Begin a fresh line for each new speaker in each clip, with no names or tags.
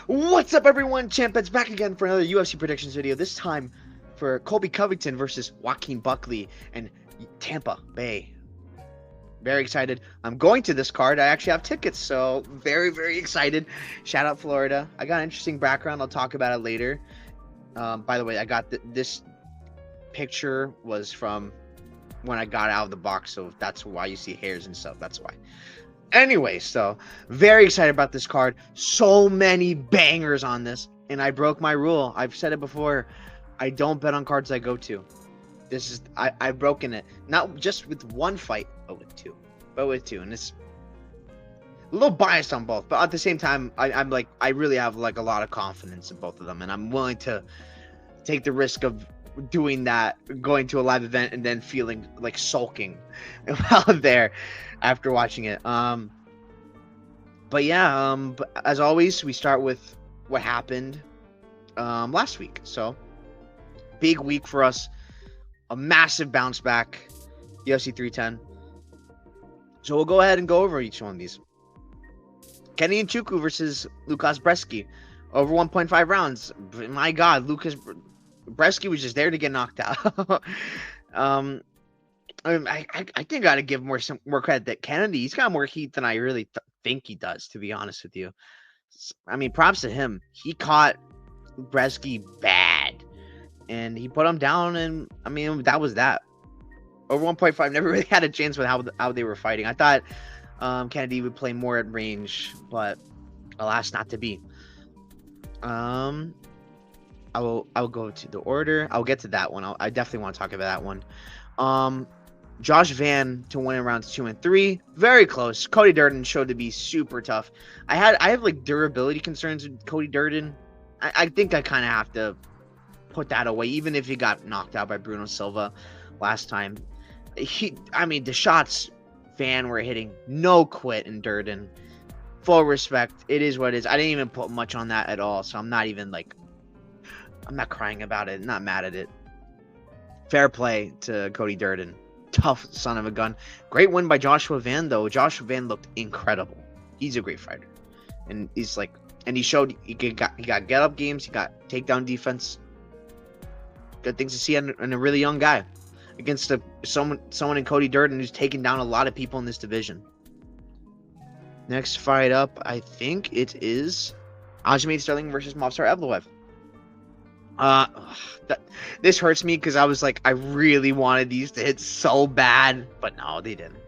What's up, everyone? Champets back again for another UFC predictions video. This time for Colby Covington versus Joaquin Buckley and Tampa Bay. Very excited. I'm going to this card. I actually have tickets, so very excited. Shout out Florida. I got an interesting background. I'll talk about it later. By the way, I got this picture was from when I got out of the box, so that's why you see hairs and stuff. That's why. Anyway, so very excited about this card. So many bangers on this, and I broke my rule. I've said it before. I don't bet on cards I go to. This is I've broken it. Not just with one fight, but with two. And it's a little biased on both, but at the same time, I really have like a lot of confidence in both of them, and I'm willing to take the risk of doing that, going to a live event and then feeling like sulking while there after watching it. But yeah, but as always, we start with what happened last week. So big week for us, a massive bounce back, UFC 310. So we'll go ahead and go over each one of these. Kenny Nchuku versus Lukas Bresky, over 1.5 rounds. My God, Lukas Bresky was just there to get knocked out. I think I gotta give more credit to Kennedy. He's got more heat than I really think he does, to be honest with you. I mean, props to him. He caught Bresky bad, and he put him down. And I mean, that was that. Over 1.5, never really had a chance with how they were fighting. I thought Kennedy would play more at range, but alas, not to be. I will go to the order. I'll get to that one. I definitely want to talk about that one. Josh Van to win in rounds 2 and 3, very close. Cody Durden showed to be super tough. I have like durability concerns with Cody Durden. I think I kind of have to put that away, even if he got knocked out by Bruno Silva last time. The shots Van were hitting, no quit in Durden. Full respect. It is what it is. I didn't even put much on that at all, so I'm not crying about it, not mad at it. Fair play to Cody Durden. Tough son of a gun. Great win by Joshua Van, though. Joshua Van looked incredible. He's a great fighter. And he showed he got get up games, he got takedown defense. Good things to see in a really young guy against someone in Cody Durden who's taken down a lot of people in this division. Next fight up, I think it is Aljamain Sterling versus Movsar Evloev. This hurts me because I was like, I really wanted these to hit so bad, but no, they didn't.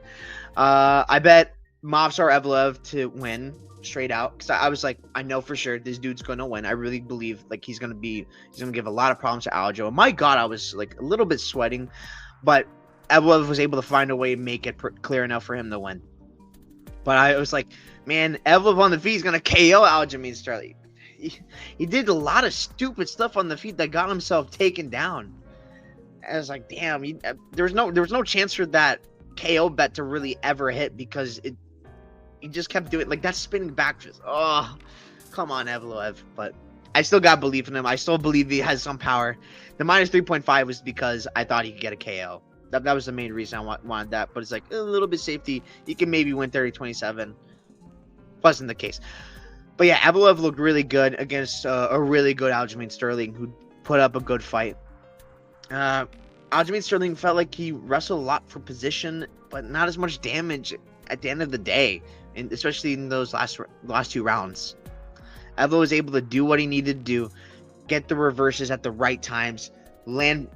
I bet Movsar Evloev to win straight out because I was like, I know for sure this dude's gonna win. I really believe like he's gonna give a lot of problems to Aljo. My God, I was like a little bit sweating, but Evloev was able to find a way to make it clear enough for him to win. But I was like, man, Evloev on the feet is gonna KO Aljamain Sterling. He did a lot of stupid stuff on the feet that got himself taken down. I was like, damn, there was no chance for that KO bet to really ever hit because he just kept doing like that spinning back fist. Oh, come on, Evloev. But I still got belief in him. I still believe he has some power. The minus 3.5 was because I thought he could get a KO. That was the main reason I wanted that. But it's like a little bit safety. He can maybe win 30-27. Wasn't the case. But yeah, Evloev looked really good against a really good Aljamain Sterling who put up a good fight. Aljamain Sterling felt like he wrestled a lot for position, but not as much damage at the end of the day, and especially in those last 2 rounds. Evloev was able to do what he needed to do, get the reverses at the right times, land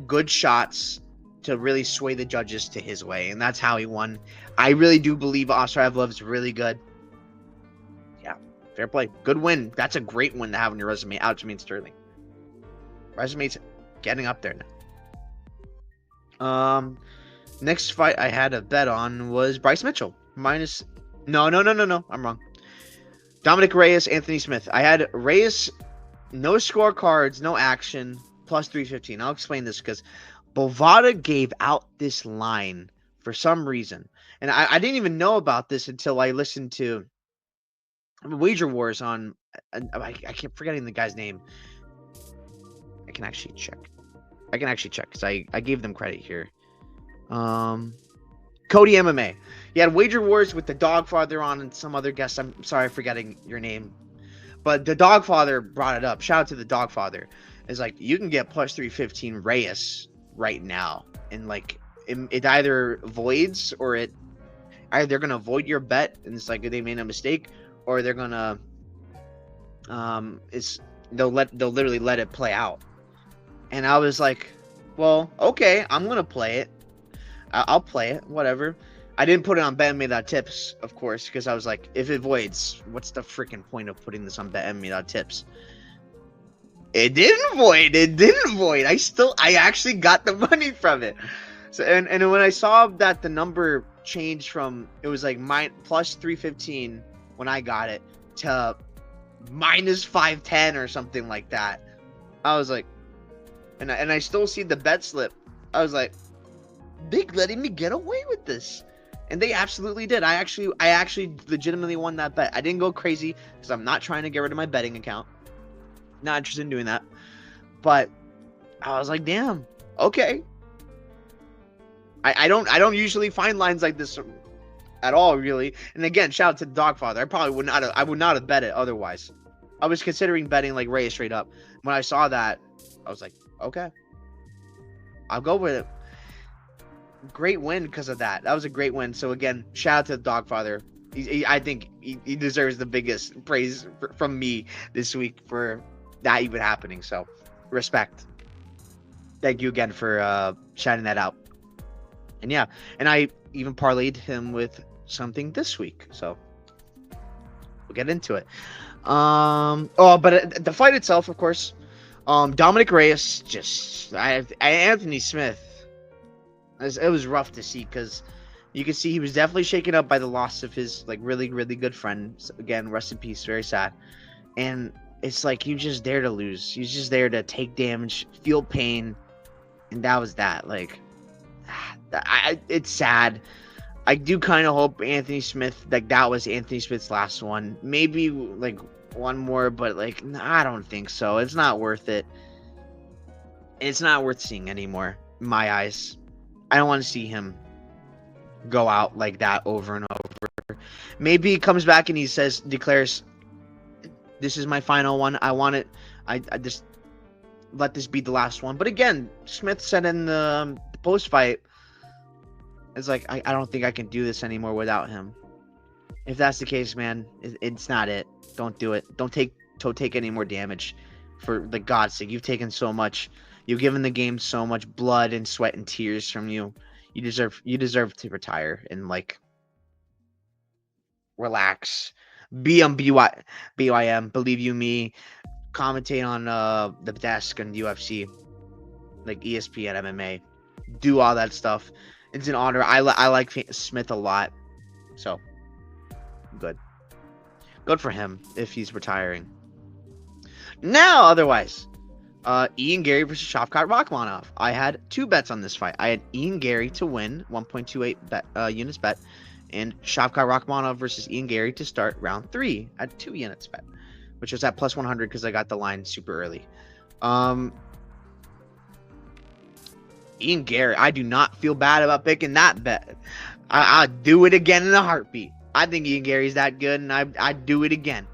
good shots to really sway the judges to his way, and that's how he won. I really do believe Movsar Evloev is really good. Fair play. Good win. That's a great win to have on your resume. Aljamain Sterling. Resume's getting up there now. Next fight I had a bet on was Bryce Mitchell. No. I'm wrong. Dominic Reyes, Anthony Smith. I had Reyes, no scorecards, no action, plus 315. I'll explain this because Bovada gave out this line for some reason. And I didn't even know about this until I listened to Wager Wars on, I keep forgetting the guy's name. I can actually check because I gave them credit here. Cody MMA. He had Wager Wars with the Dogfather on and some other guest. I'm sorry forgetting your name. But the Dogfather brought it up. Shout out to the Dogfather. It's like you can get plus 315 Reyes right now, and like it either voids or it either they're gonna void your bet and it's like they made a mistake, or they're gonna it's they'll literally let it play out. And I was like, well, okay, I'm gonna play it. I'll play it, whatever. I didn't put it on BetMe.tips, of course, because I was like, if it voids, what's the freaking point of putting this on BetMe.tips? It didn't void. It didn't void. I actually got the money from it. So and when I saw that the number changed from, it was like plus 315 when I got it to minus 510 or something like that. I was like, and I still see the bet slip. I was like, they letting me get away with this. And they absolutely did. I actually legitimately won that bet. I didn't go crazy because I'm not trying to get rid of my betting account. Not interested in doing that. But I was like, damn, okay. I don't usually find lines like this at all, really. And again, shout out to the Dogfather. I would not have bet it otherwise. I was considering betting like Ray straight up. When I saw that, I was like, okay, I'll go with it. Great win because of that. That was a great win. So again, shout out to the Dogfather. I think he deserves the biggest praise from me this week for that even happening. So respect. Thank you again for shouting that out. And yeah, and I even parlayed him with something this week. So we'll get into it. But the fight itself, of course, Dominic Reyes, Anthony Smith. It was rough to see because you could see he was definitely shaken up by the loss of his like really, really good friend. Again, rest in peace, very sad. And it's like he was just there to lose. He was just there to take damage, feel pain, and that was that. Like, it's sad. I do kind of hope Anthony Smith, like that was Anthony Smith's last one. Maybe like one more, but like I don't think so. It's not worth it. It's not worth seeing anymore, in my eyes. I don't want to see him go out like that over and over. Maybe he comes back and he declares, this is my final one. I want it. I just let this be the last one. But again, Smith said in the post fight, it's like, I don't think I can do this anymore without him. If that's the case, man, it's not it. Don't do it. Don't take any more damage. For the God's sake, you've taken so much. You've given the game so much blood and sweat and tears from you. You deserve to retire and like relax. Be on BYM, believe you me. Commentate on the desk on UFC, like ESPN MMA. Do all that stuff. It's an honor. I like Smith a lot, so good for him if he's retiring. Now, otherwise. Ian Gary versus Shavkat Rakhmonov. I had 2 bets on this fight. I had Ian Gary to win 1.28 units bet, and Shavkat Rakhmonov versus Ian Gary to start round 3 at 2 units bet, which was at plus 100 because I got the line super early. Ian Gary, I do not feel bad about picking that bet. I'll do it again in a heartbeat. I think Ian Gary's that good, and I'd do it again.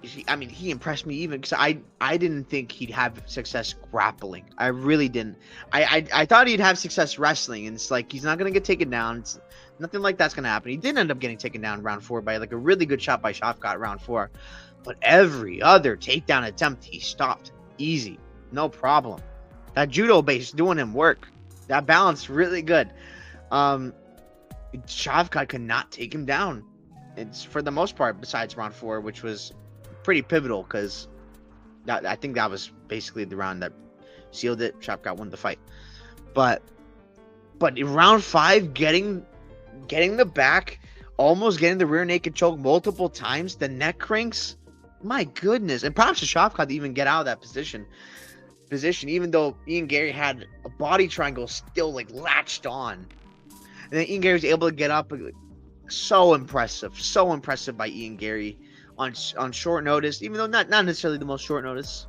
He impressed me even because I didn't think he'd have success grappling. I really didn't. I thought he'd have success wrestling, and it's like he's not gonna get taken down. It's nothing like that's gonna happen. He did end up getting taken down round 4 by like a really good shot by Shavkat round 4, but every other takedown attempt he stopped easy, no problem. That judo base doing him work. That balance really good. Shavkat could not take him down. It's for the most part, besides round 4, which was pretty pivotal because I think that was basically the round that sealed it. Shavkat won the fight, but in round 5, getting the back, almost getting the rear naked choke multiple times, the neck cranks, my goodness. And props to Shavkat to even get out of that position, even though Ian Gary had a body triangle still like latched on, and then Ian Gary was able to get up. So impressive by Ian Gary on short notice, even though not necessarily the most short notice,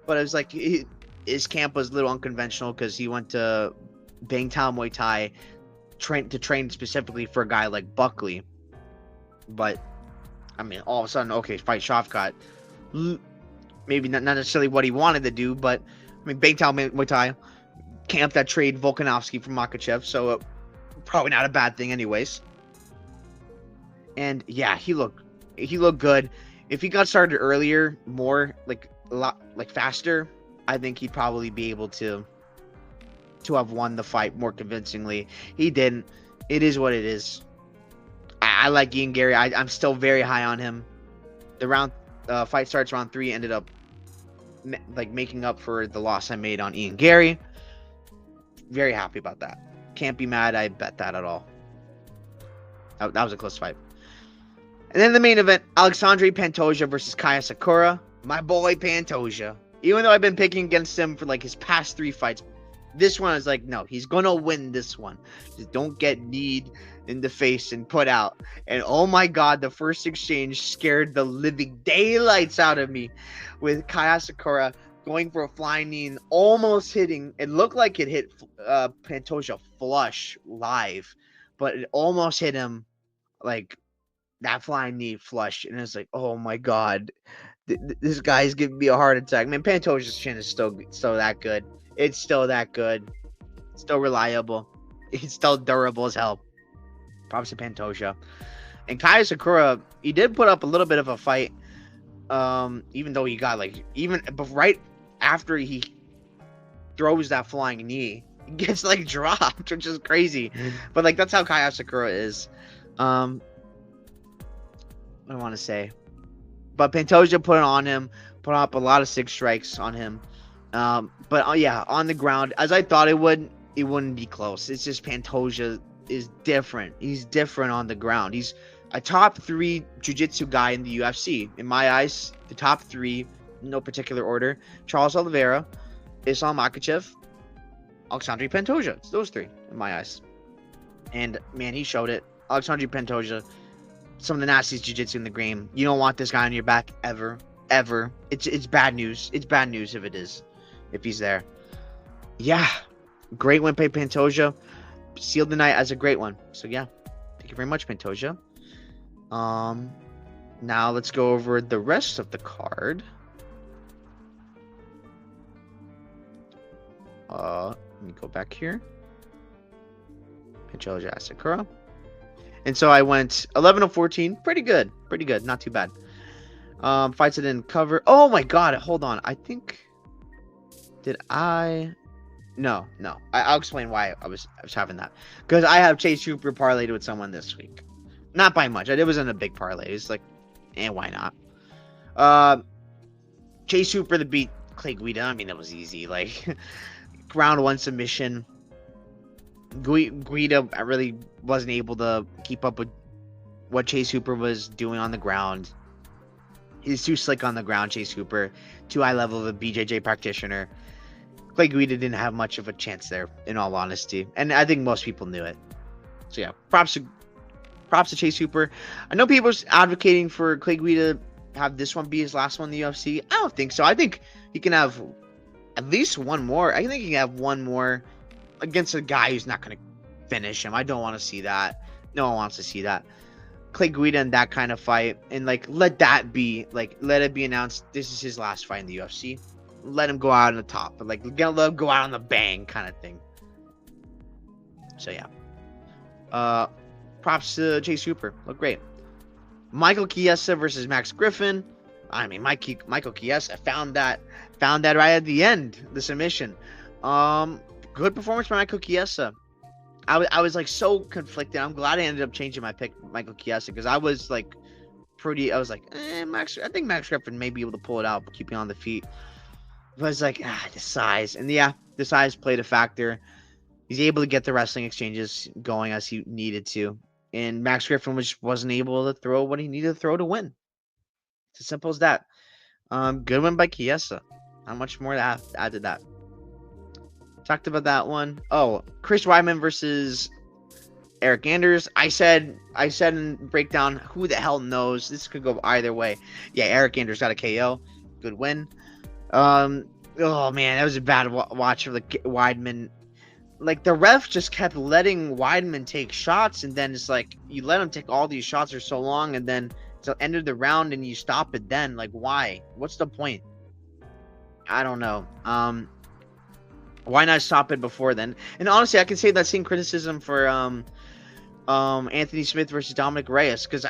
but it was like his camp was a little unconventional because he went to Bangtao Muay Thai train specifically for a guy like Buckley, but I mean, all of a sudden, okay, fight Shavkat. Maybe not necessarily what he wanted to do, but I mean, Bangtao Muay Thai camped that trade Volkanovski from Makhachev, so probably not a bad thing, anyways. And yeah, he looked good. If he got started earlier, more like a lot like faster, I think he'd probably be able to have won the fight more convincingly. He didn't. It is what it is. I like Ian Gary. I'm still very high on him. The round fight starts round 3. Ended up like making up for the loss I made on Ian Gary. Very happy about that. Can't be mad. I bet that at all. That was a close fight. And then the main event, Alexandre Pantoja versus Kaya Sakura. My boy Pantoja. Even though I've been picking against him for like his past 3 fights, this one is like, no, he's gonna win this one. Just don't get kneed in the face and put out. And oh my god, the first exchange scared the living daylights out of me, with Kaya Sakura going for a flying knee and almost hitting. It looked like it hit Pantoja flush live, but it almost hit him like that flying knee flush. And it's like, oh my god, this guy's giving me a heart attack. Man, Pantoja's chin is still that good. It's still that good. It's still reliable. It's still durable as hell. Props to Pantoja. And Kaya Sakura, he did put up a little bit of a fight. Even though he got but right after he throws that flying knee, he gets like dropped, which is crazy. But like that's how Kaya Sakura is. What do I want to say? But Pantoja put it on him, put up a lot of 6 strikes on him. But yeah, on the ground, as I thought it wouldn't be close. It's just Pantoja is different. He's different on the ground. He's a top 3 jiu-jitsu guy in the UFC. In my eyes, the top 3, no particular order: Charles Oliveira, Islam Makhachev, Alexandre Pantoja. It's those 3 in my eyes. And man, he showed it. Alexandre Pantoja, some of the nastiest jiu-jitsu in the game. You don't want this guy on your back ever. It's bad news. It's bad news if he's there. Yeah, great win by Pantoja. Sealed the night as a great one. So yeah, thank you very much, Pantoja. Now let's go over the rest of the card. Let me go back here. Pantoja Sakura. And so I went 11-14. Pretty good. Not too bad. Fights I didn't cover. Oh my god, hold on. I think... Did I... No. I'll explain why I was having that. Because I have Chase Hooper parlayed with someone this week. Not by much. It wasn't a big parlay. It's like, why not? Chase Hooper to beat Clay Guida. I mean, that was easy. Like, round 1 submission. Guida, I really wasn't able to keep up with what Chase Hooper was doing on the ground. He's too slick on the ground, Chase Hooper. Too high level of a BJJ practitioner. Clay Guida didn't have much of a chance there, in all honesty. And I think most people knew it. So yeah, props to Chase Hooper. I know people are advocating for Clay Guida to have this one be his last one in the UFC. I don't think so. I think he can have at least one more. I think he can have one more against a guy who's not going to finish him. I don't want to see that. No one wants to see that. Clay Guida in that kind of fight, and like let it be announced this is his last fight in the UFC. Let him go out on the top, but like let him go out on the bang kind of thing. So yeah, props to Chase Hooper. Look great. Michael Chiesa versus Max Griffin. I mean, Michael Chiesa found that right at the end, the submission. Good performance by Michael Chiesa. I was like so conflicted. I'm glad I ended up changing my pick, Michael Chiesa, because I was like Max. I think Max Griffin may be able to pull it out, but keep me on the feet. But it's like the size, and yeah, the size played a factor. He's able to get the wrestling exchanges going as he needed to, and Max Griffin wasn't able to throw what he needed to throw to win. It's as simple as that. Good win by Chiesa. Not much more to add to that. Talked about that one. Oh, Chris Weidman versus Eric Anders. I said in breakdown, who the hell knows? This could go either way. Yeah, Eric Anders got a KO. Good win. Oh man, that was a bad watch for the Weidman. Like the ref just kept letting Weidman take shots, and then it's like you let him take all these shots for so long, and then till end of the round and you stop it then. Like, why? What's the point? I don't know. Why not stop it before then? And honestly, I can say that same criticism for Anthony Smith versus Dominic Reyes, because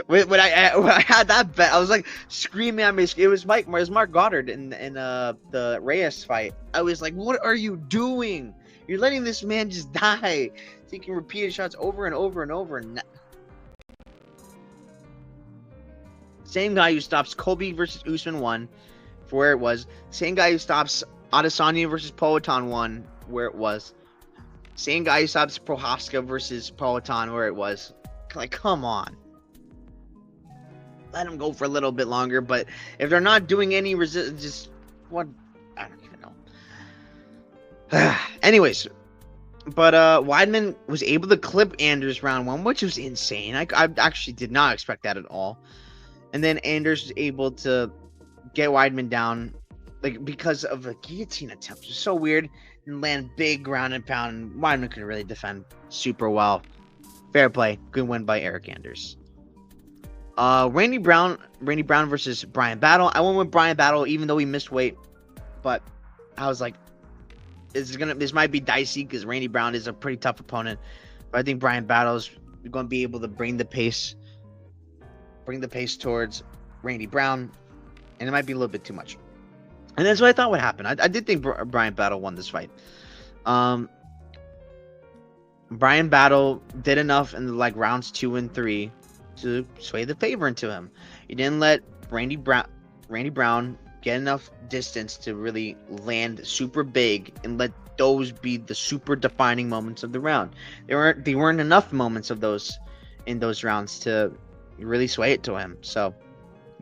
when I had that bet, I was like screaming at me. It was Mark Goddard in the Reyes fight. I was like, what are you doing? You're letting this man just die, taking repeated shots over and over and over. Same guy who stops Colby versus Usman won for where it was. Same guy who stops Adesanya versus Poatan won where it was. Same guy who stops Prohaska versus Poatan where it was. Like, come on. Let him go for a little bit longer, but if they're not doing any just what, I don't even know. Anyways, but Weidman was able to clip Anders round 1, which was insane. I actually did not expect that at all. And then Anders was able to get Weidman down, like, because of a guillotine attempt. It was so weird. And land big ground and pound. And Weidman could really defend super well. Fair play. Good win by Eric Anders. Randy Brown versus Brian Battle. I went with Brian Battle even though he missed weight. But I was like, this might be dicey because Randy Brown is a pretty tough opponent. But I think Brian Battle is going to be able to bring the pace towards Randy Brown, and it might be a little bit too much. And that's what I thought would happen. I did think Brian Battle won this fight. Brian Battle did enough in like rounds 2 and 3 to sway the favor into him. He didn't let Randy Brown get enough distance to really land super big and let those be the super defining moments of the round. There weren't enough moments of those in those rounds to really sway it to him. So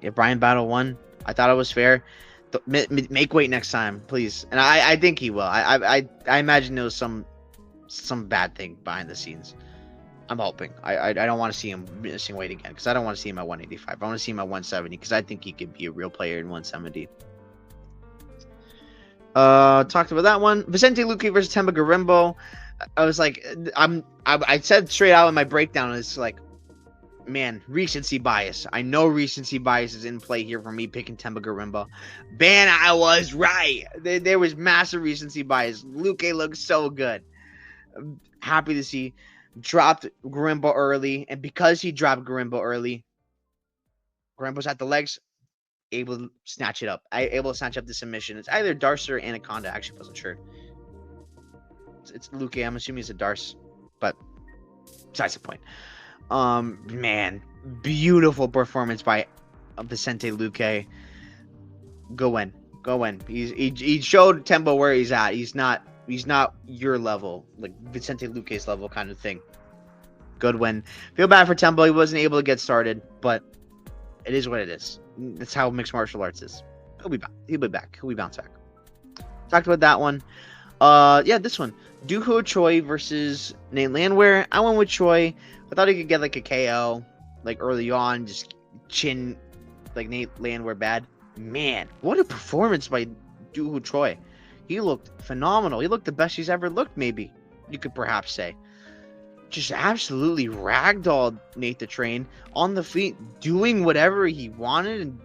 if Brian Battle won, I thought it was fair. Make weight next time, please. And I think he will. I imagine there was some bad thing behind the scenes. I'm hoping. I don't want to see him missing weight again, because I don't want to see him at 185. I want to see him at 170, because I think he could be a real player in 170. Talked about that one. Vicente Luque versus Temba Garimbo. I was like, I said straight out in my breakdown, it's like, man, recency bias. I know recency bias is in play here for me picking Temba Garimbo. Man, I was right. There was massive recency bias. Luque looks so good. I'm happy to see dropped Garimbo early, and because he dropped Garimbo early, Garimbo's at the legs, able to snatch it up. Able to snatch up the submission. It's either Darce or Anaconda. I actually wasn't sure. It's Luque. I'm assuming it's a Darce, but besides the point. Man, beautiful performance by Vicente Luque. Go win. He showed Tembo where he's at. He's not your level, like Vicente Luque's level kind of thing. Good win. Feel bad for Tembo. He wasn't able to get started, but it is what it is. That's how mixed martial arts is. He'll be back. He'll be bounced back. Talked about that one. Yeah, this one. Doo Ho Choi versus Nate Landwehr. I went with Choi. I thought he could get like a KO, like early on, just chin like Nate Landwehr bad. Man, what a performance by Doo Ho Choi. He looked phenomenal. He looked the best he's ever looked, maybe. You could perhaps say. Just absolutely ragdolled Nate the Train on the feet, doing whatever he wanted and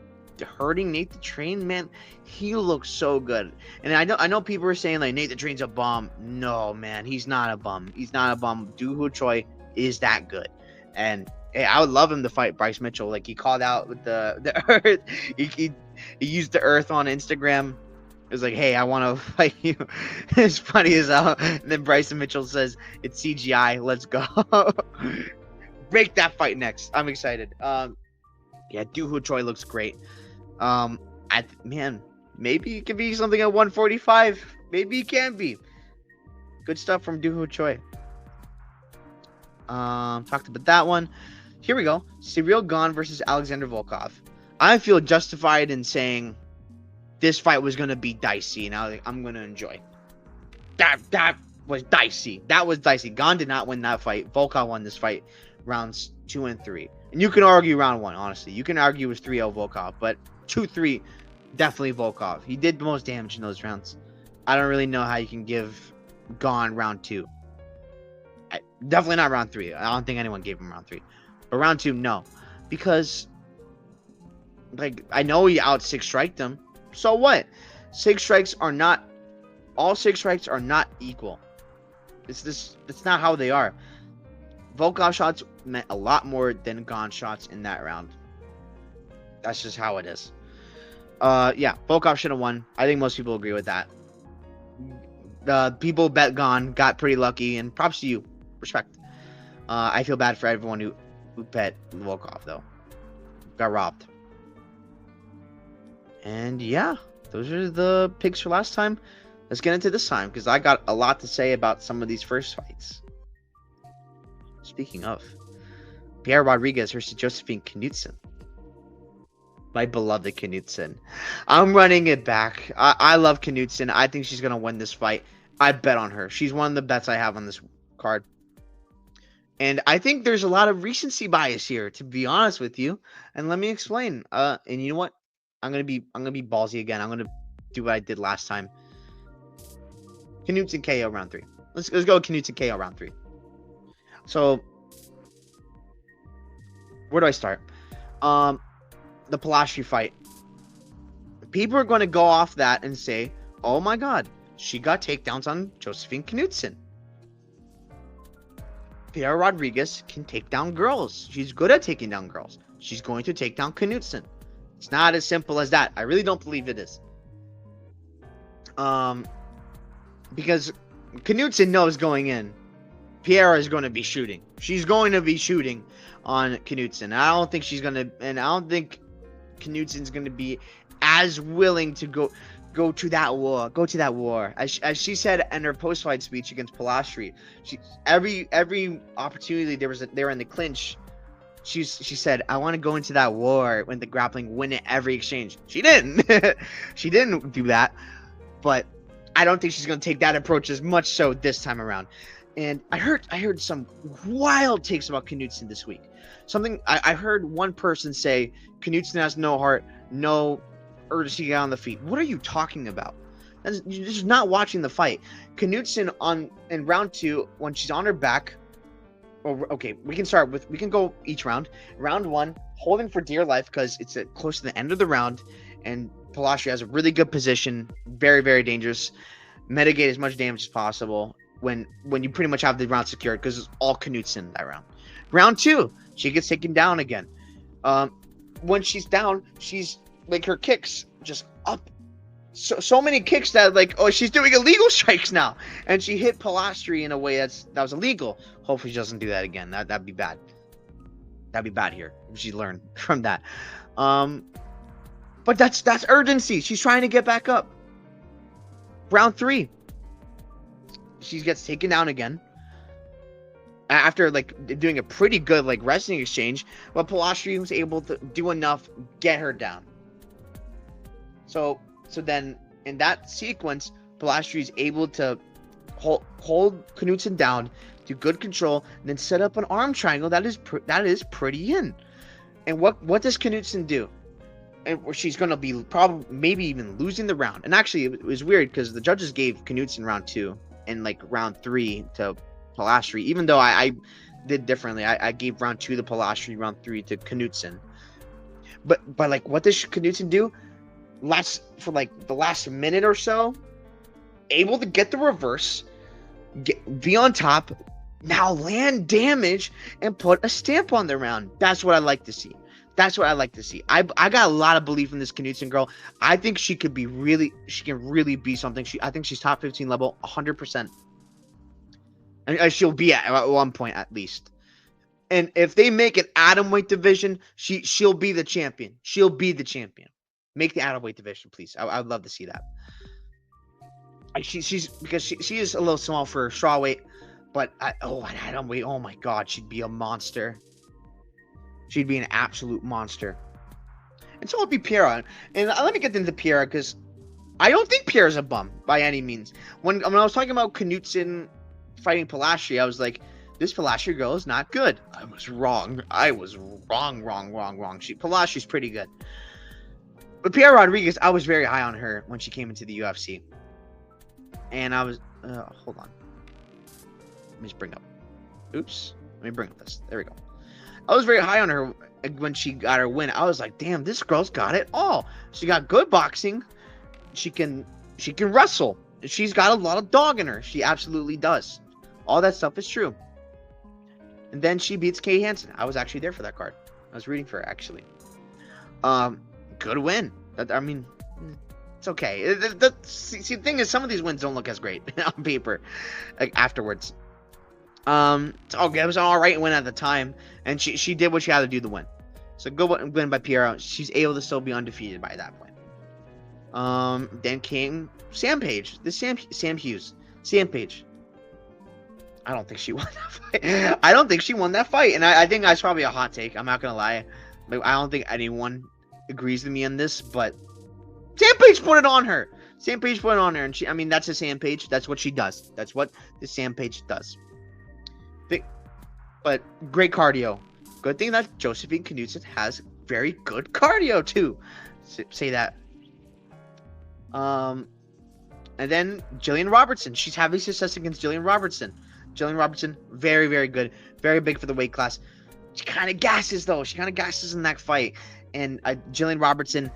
hurting Nate the Train. Man, he looks so good. And I know people are saying like Nate the Train's a bum. No, man, he's not a bum. He's not a bum. Doo Ho Choi is that good. And hey, I would love him to fight Bryce Mitchell. Like, he called out with the earth. He used the earth on Instagram. It was like, hey, I want to fight you. It's funny as hell. And then Bryson Mitchell says, it's CGI. Let's go. Break that fight next. I'm excited. Yeah, Doo Ho Choi looks great. Man, maybe it could be something at 145. Maybe it can be. Good stuff from Doo Ho Choi. Talked about that one. Here we go. Cyril Gane versus Alexander Volkov. I feel justified in saying this fight was going to be dicey, and I'm going to enjoy. That was dicey. That was dicey. Gane did not win that fight. Volkov won this fight rounds 2 and 3. And you can argue round 1, honestly. You can argue it was 3-0 Volkov, but 2-3, definitely Volkov. He did the most damage in those rounds. I don't really know how you can give Gane round 2. Definitely not round 3. I don't think anyone gave him round 3. But round 2, no. because like I know he out 6-striked them. So what? 6 strikes are not all 6 strikes are not equal. It's not how they are. Volkov shots meant a lot more than Gon shots in that round. That's just how it is. Yeah, Volkov should have won. I think most people agree with that. The people bet Gon got pretty lucky, and props to you. Respect. I feel bad for everyone who bet Volkov though. Got robbed. And yeah, those are the picks for last time. Let's get into this time because I got a lot to say about some of these first fights. Speaking of, Pierre Rodriguez versus Josephine Knudsen. My beloved Knudsen. I'm running it back. I love Knudsen. I think she's going to win this fight. I bet on her. She's one of the bets I have on this card. And I think there's a lot of recency bias here, to be honest with you. And let me explain. And you know what? I'm gonna be ballsy again. I'm gonna do what I did last time. Knudsen KO round 3. Let's go Knudsen KO round 3. So where do I start? The Palastri fight. People are going to go off that and say, "Oh my God, she got takedowns on Josephine Knudsen." Pierre Rodriguez can take down girls. She's good at taking down girls. She's going to take down Knudsen. It's not as simple as that. I really don't believe it is. Because Knudsen knows going in, Pierre is going to be shooting. She's going to be shooting on Knudsen. I don't think she's going to, and I don't think Knudsen's going to be as willing to go to that war. As she said in her post-fight speech against Palastri, every opportunity they were in the clinch. She said, "I want to go into that war when the grappling, win it every exchange." She didn't. She didn't do that. But I don't think she's going to take that approach as much so this time around. And I heard some wild takes about Knudsen this week. I heard one person say Knudsen has no heart, no urgency to get on the feet. What are you talking about? You're just not watching the fight. Knudsen in round 2 when she's on her back. Okay, we can go each round. Round 1, holding for dear life because it's close to the end of the round, and Palastri has a really good position, very, very dangerous. Mitigate as much damage as possible when you pretty much have the round secured because it's all Knudsen that round. Round 2, she gets taken down again. When she's down, she's like her kicks just up. So many kicks that she's doing illegal strikes now, and she hit Palastri in a way that was illegal. Hopefully she doesn't do that again. That'd be bad. That'd be bad here if she learned from that. But that's urgency. She's trying to get back up. Round 3, she gets taken down again after doing a pretty good wrestling exchange, but Palastri was able to do enough, get her down. So then in that sequence, Palastri is able to hold Knudsen down, do good control, and then set up an arm triangle that is pretty in. And what does Knudsen do? And she's going to be maybe even losing the round. And actually, it was weird because the judges gave Knudsen round 2 and round 3 to Palastri, even though I did differently. I gave round 2 to Palastri, round 3 to Knudsen. But what does Knudsen do? For the last minute or so, able to get the reverse, be on top, now land damage and put a stamp on the round. That's what I like to see. I got a lot of belief in this Knudsen girl. I think she can really be something. I think she's top 15 level 100%. And she'll be at one point at least. And if they make an atomweight division, she'll be the champion. Make the atomweight division, please. I would love to see that. She's because she is a little small for strawweight, but an atomweight. Oh my God, she'd be a monster. She'd be an absolute monster. And so it'll be Pierre. And let me get into Pierre because I don't think Pierre's a bum by any means. When I was talking about Knudsen fighting Palastri, I was like, this Palastri girl is not good. I was wrong. Palastri's pretty good. But Pierre Rodriguez, I was very high on her when she came into the UFC. And I was... hold on. Let me just bring up... Oops. Let me bring up this. There we go. I was very high on her when she got her win. I was like, damn, this girl's got it all. She got good boxing. She can wrestle. She's got a lot of dog in her. She absolutely does. All that stuff is true. And then she beats Kay Hansen. I was actually there for that card. I was rooting for her, actually. Good win. I mean, it's okay. The thing is, some of these wins don't look as great on paper, like afterwards. It's okay. It was an alright win at the time, and she did what she had to do to win. So good win by Piera. She's able to still be undefeated by that point. Then came Sam Page. Sam Hughes. Sam Page. I don't think she won that fight. I don't think she won that fight, and I think that's probably a hot take. I'm not gonna lie. I don't think anyone agrees with me on this, but Sam Page put it on her. Sam Page put it on her, and I mean, that's a Sam Page. That's what she does. That's what the Sam Page does. But great cardio. Good thing that Josephine Knudsen has very good cardio too. Say that. And then Jillian Robertson. She's having success against Jillian Robertson. Jillian Robertson, very, very good. Very big for the weight class. She kind of gasses, though. She kind of gasses in that fight. And Jillian Robertson,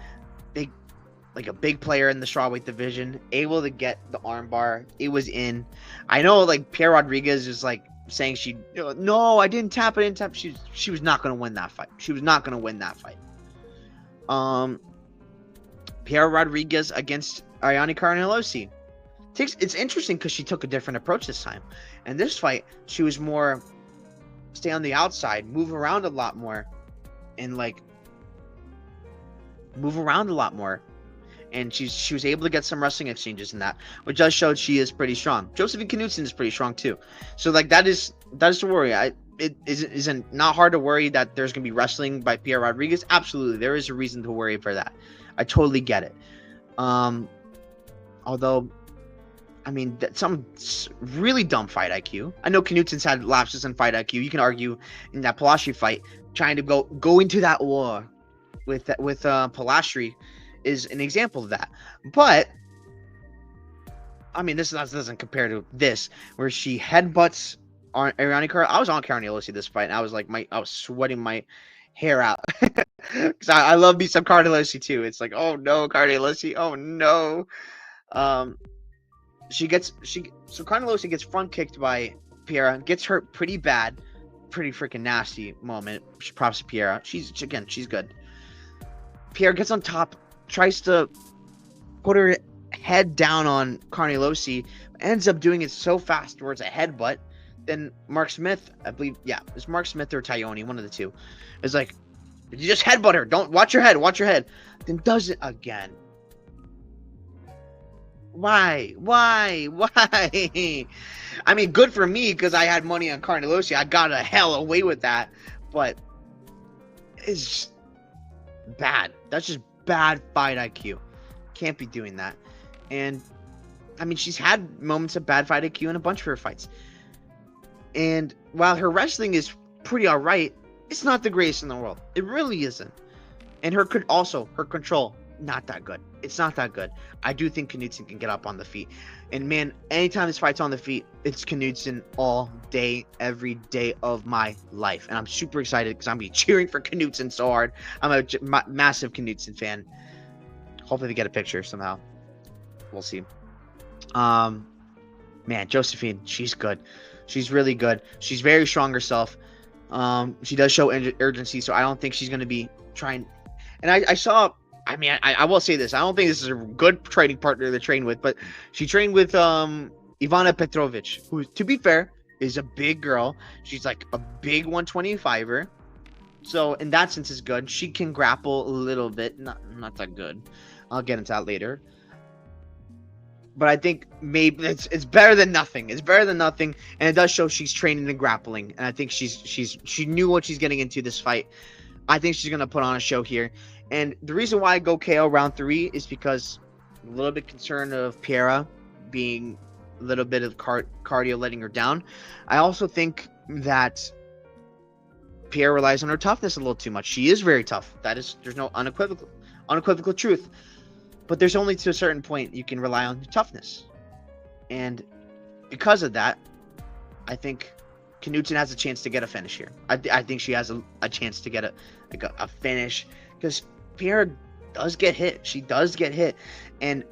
like a big player in the strawweight division, able to get the armbar. It was in. I know, like, Pierre Rodriguez is, like, saying no, I didn't tap. She was not going to win that fight. She was not going to win that fight. Pierre Rodriguez against Ariane Carnelossi. It's interesting because she took a different approach this time. And this fight, she was more stay on the outside, move around a lot more, and move around a lot more. And she was able to get some wrestling exchanges in that, which does show she is pretty strong. Josephine Knudsen is pretty strong too. So that is the worry. It isn't not hard to worry that there's gonna be wrestling by Pierre Rodriguez. Absolutely, there is a reason to worry for that. I totally get it. Although, I mean, some really dumb fight IQ. I know Knudsen's had lapses in fight IQ. You can argue in that Palastri fight, trying to go into that war with Palastri is an example of that. But I mean, this doesn't compare to this, where she headbutts on Ariane Carnelossi. I was on Carnelossi this fight, and I was like, I was sweating my hair out because I love me some Carnelossi too. It's like, oh no, Carnelossi, oh no. So Carnelossi gets front kicked by Piera, gets hurt pretty bad, pretty freaking nasty moment. Props to Piera. She's good. Piera gets on top, tries to put her head down on Carnelossi, ends up doing it so fast towards a headbutt. Then Mark Smith, I believe, it's Mark Smith or Tyone, one of the two, is like, you just headbutt her. Don't watch your head. Then does it again. Why? I mean, good for me because I had money on Carnelossi. I got a hell away with that, but it's just bad. That's just bad fight IQ. Can't be doing that. And I mean, she's had moments of bad fight IQ in a bunch of her fights. And while her wrestling is pretty alright, it's not the greatest in the world. It really isn't. And her control, not that good. It's not that good. I do think Knudsen can get up on the feet. And man, anytime this fight's on the feet, it's Knudsen all day, every day of my life. And I'm super excited because I'm going to be cheering for Knudsen so hard. I'm a massive Knudsen fan. Hopefully they get a picture somehow. We'll see. Man, Josephine, she's good. She's really good. She's very strong herself. She does show urgency, so I don't think she's going to be trying. And I saw... I mean, I will say this. I don't think this is a good training partner to train with, but she trained with Ivana Petrovic, who, to be fair, is a big girl. She's like a big 125er. So in that sense, is good. She can grapple a little bit. Not that good. I'll get into that later. But I think maybe it's better than nothing. It's better than nothing, and it does show she's training and grappling. And I think she knew what she's getting into this fight. I think she's gonna put on a show here. And the reason why I go KO round 3 is because I'm a little bit concerned of Piera being a little bit of cardio letting her down. I also think that Piera relies on her toughness a little too much. She is very tough. There's no unequivocal truth. But there's only to a certain point you can rely on toughness. And because of that, I think Knudsen has a chance to get a finish here. I think she has a chance to get a finish, because Pierre does get hit. She does get hit, and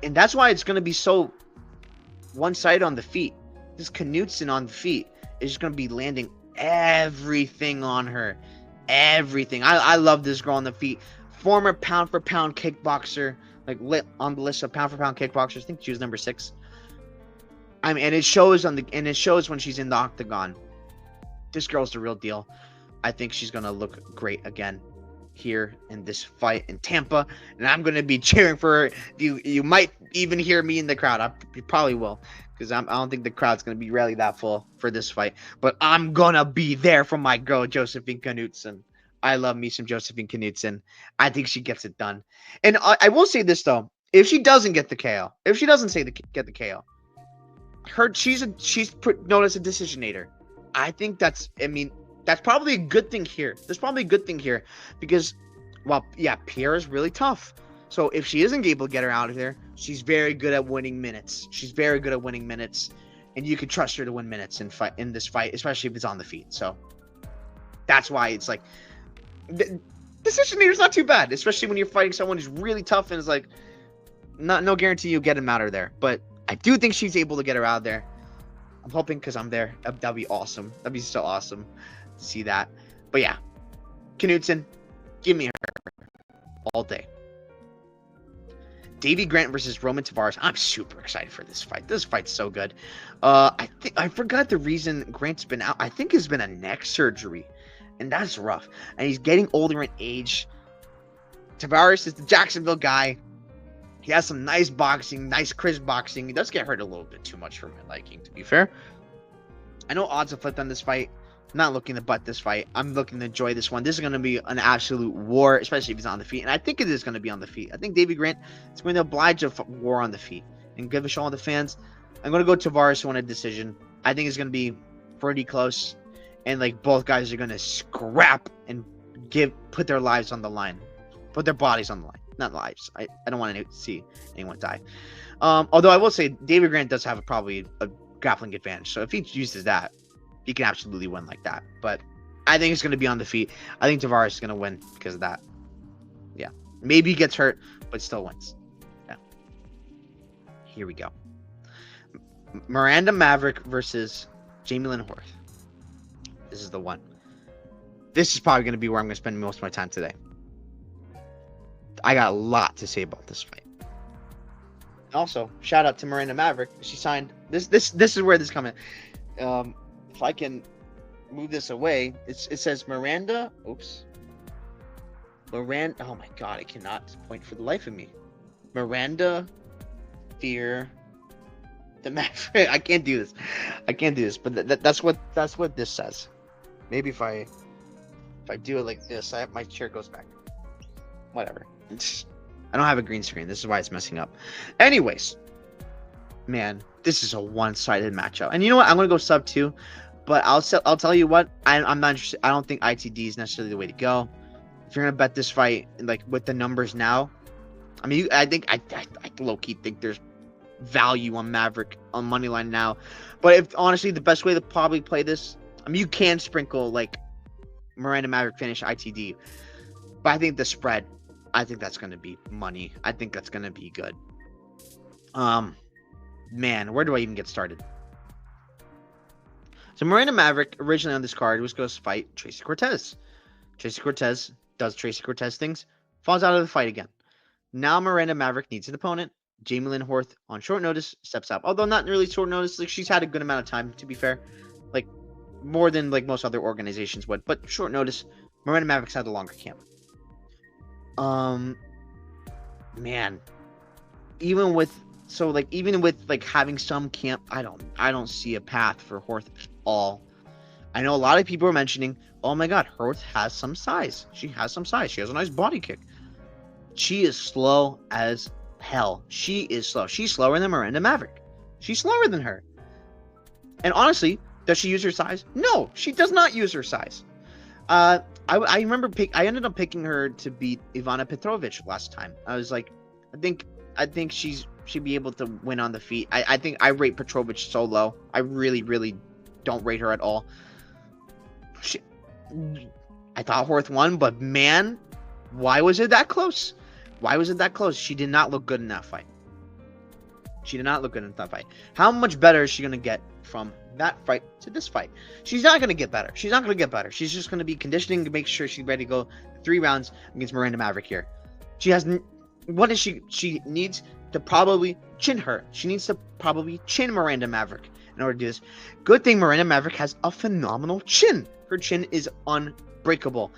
that's why it's going to be so one-sided on the feet. This Knudsen on the feet is just going to be landing everything on her. Everything. I love this girl on the feet. Former pound-for-pound kickboxer, like on the list of pound-for-pound kickboxers. I think she was number 6. I mean, and it shows when she's in the octagon. This girl's the real deal. I think she's gonna look great again here in this fight in Tampa, and I'm gonna be cheering for her. You might even hear me in the crowd. You probably will, because I don't think the crowd's gonna be really that full for this fight. But I'm gonna be there for my girl Josephine Knudsen. I love me some Josephine Knudsen. I think she gets it done. And I will say this though: if she doesn't get the KO, if she doesn't get the KO. She's known as a decisionator. I think that's probably a good thing here. There's probably a good thing here because, well, yeah, Pierre is really tough. So if she isn't able to get her out of there, she's very good at winning minutes. She's very good at winning minutes, and you can trust her to win minutes in this fight, especially if it's on the feet. So that's why it's like decisionator's not too bad, especially when you're fighting someone who's really tough and is like no guarantee you'll get him out of there, but I do think she's able to get her out of there. I'm hoping because I'm there. That'd be awesome. That'd be so awesome to see that. But yeah, Knudsen, give me her all day. Davy Grant versus Roman Tavares. I'm super excited for this fight. This fight's so good. I forgot the reason Grant's been out. I think it's been a neck surgery, and that's rough. And he's getting older in age. Tavares is the Jacksonville guy. He has some nice boxing, nice crisp boxing. He does get hurt a little bit too much for my liking, to be fair. I know odds have flipped on this fight. I'm not looking to butt this fight. I'm looking to enjoy this one. This is going to be an absolute war, especially if he's on the feet. And I think it is going to be on the feet. I think Davy Grant is going to oblige a war on the feet and give a show on the fans. I'm going to go Tavares to win a decision. I think it's going to be pretty close. And like both guys are going to scrap and put their lives on the line. Put their bodies on the line. Not lives. I don't want to see anyone die. Although I will say David Grant does have probably a grappling advantage. So if he uses that, he can absolutely win like that. But I think it's going to be on the feet. I think Tavares is going to win because of that. Yeah. Maybe he gets hurt, but still wins. Yeah. Here we go. Miranda Maverick versus Jamie Lynn Horth. This is the one. This is probably going to be where I'm going to spend most of my time today. I got a lot to say about this fight. Also, shout out to Miranda Maverick. She signed this is where this coming. If I can move this away, it says Miranda. Oops. Miranda. Oh my god, I cannot point for the life of me. Miranda Fear the Maverick. I can't do this. But that's what this says. Maybe if I do it like this, my chair goes back. Whatever. I don't have a green screen. This is why it's messing up. Anyways, man, this is a one-sided matchup. And you know what? I'm gonna go sub 2, but I'll tell you what. I'm not interested. I don't think ITD is necessarily the way to go. If you're gonna bet this fight, like with the numbers now, I mean, I low-key think there's value on Maverick on money line now. But if honestly, the best way to probably play this, I mean, you can sprinkle like Miranda Maverick finish ITD, but I think the spread. I think that's going to be money. I think that's going to be good. Man, where do I even get started? So Miranda Maverick, originally on this card, was supposed to fight Tracy Cortez. Tracy Cortez does Tracy Cortez things, falls out of the fight again. Now Miranda Maverick needs an opponent. Jamie Lynn Horth, on short notice, steps up. Although not really short notice, like she's had a good amount of time, to be fair. Like, more than like most other organizations would. But short notice, Miranda Maverick's had a longer camp. Man, even with having some camp, I don't see a path for Horth at all. I know a lot of people are mentioning, oh my god, Horth has some size. She has some size. She has a nice body kick. She is slow as hell. She is slow. She's slower than Miranda Maverick. She's slower than her. And honestly, does she use her size? No, she does not use her size. I remember I ended up picking her to beat Ivana Petrovich last time. I was like, I think she'd be able to win on the feet. I think I rate Petrovich so low. I really, really don't rate her at all. I thought Horth won, but man, why was it that close? Why was it that close? She did not look good in that fight. She did not look good in that fight. How much better is she going to get from that fight to this fight? She's not going to get better. She's not going to get better. She's just going to be conditioning to make sure she's ready to go 3 rounds against Miranda Maverick here. She has... What is she? She needs to probably chin her. She needs to probably chin Miranda Maverick in order to do this. Good thing Miranda Maverick has a phenomenal chin. Her chin is unbreakable.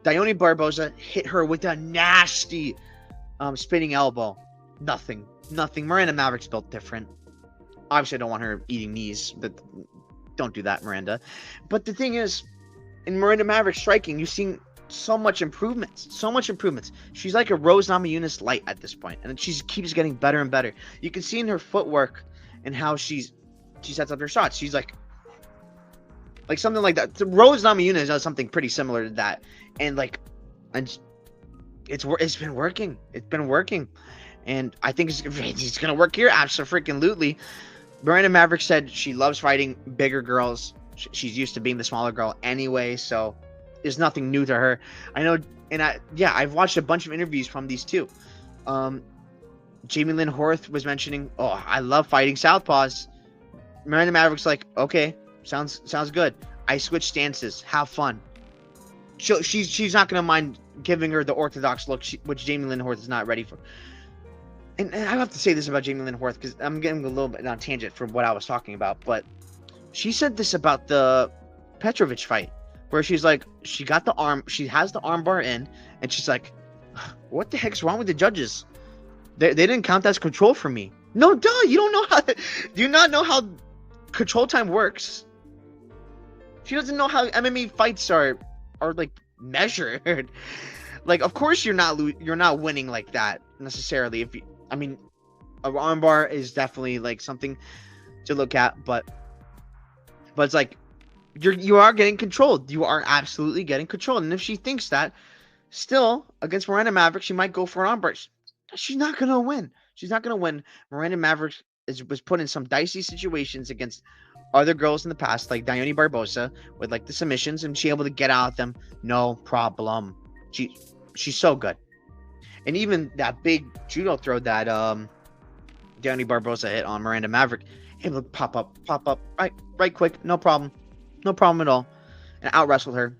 Dione Barboza hit her with a nasty spinning elbow. Nothing. Miranda Maverick's built different. Obviously, I don't want her eating knees, but don't do that, Miranda. But the thing is, in Miranda Maverick striking, you've seen so much improvements. She's like a Rose Namajunas light at this point, and she keeps getting better and better. You can see in her footwork and how she sets up her shots. She's like something like that. Rose Namajunas does something pretty similar to that, and it's been working. It's been working, and I think it's gonna work here. Absolutely. Miranda Maverick said she loves fighting bigger girls. She's used to being the smaller girl anyway, so there's nothing new to her. I know, and I've watched a bunch of interviews from these two. Jamie Lynn Horth was mentioning, "Oh, I love fighting southpaws." Miranda Maverick's like, "Okay, sounds good. I switch stances. Have fun." She's not gonna mind giving her the orthodox look, which Jamie Lynn Horth is not ready for. And I have to say this about Jamie Lynn Horth because I'm getting a little bit on tangent from what I was talking about, but she said this about the Petrovic fight, where she's like, she has the arm bar in, and she's like, "What the heck's wrong with the judges? They didn't count as control for me." No, duh, you don't know how. Do you not know how control time works? She doesn't know how MMA fights are like measured. Like, of course you're not winning like that necessarily. An arm bar is definitely like something to look at, but it's like you are getting controlled. You are absolutely getting controlled. And if she thinks that, still against Miranda Maverick, she might go for an arm bar. She's not gonna win. Miranda Maverick was put in some dicey situations against other girls in the past, like Dione Barboza, with like the submissions, and she able to get out of them, no problem. She's so good. And even that big judo throw that Dione Barboza hit on Miranda Maverick, able to pop up right quick, no problem at all, and out wrestled her.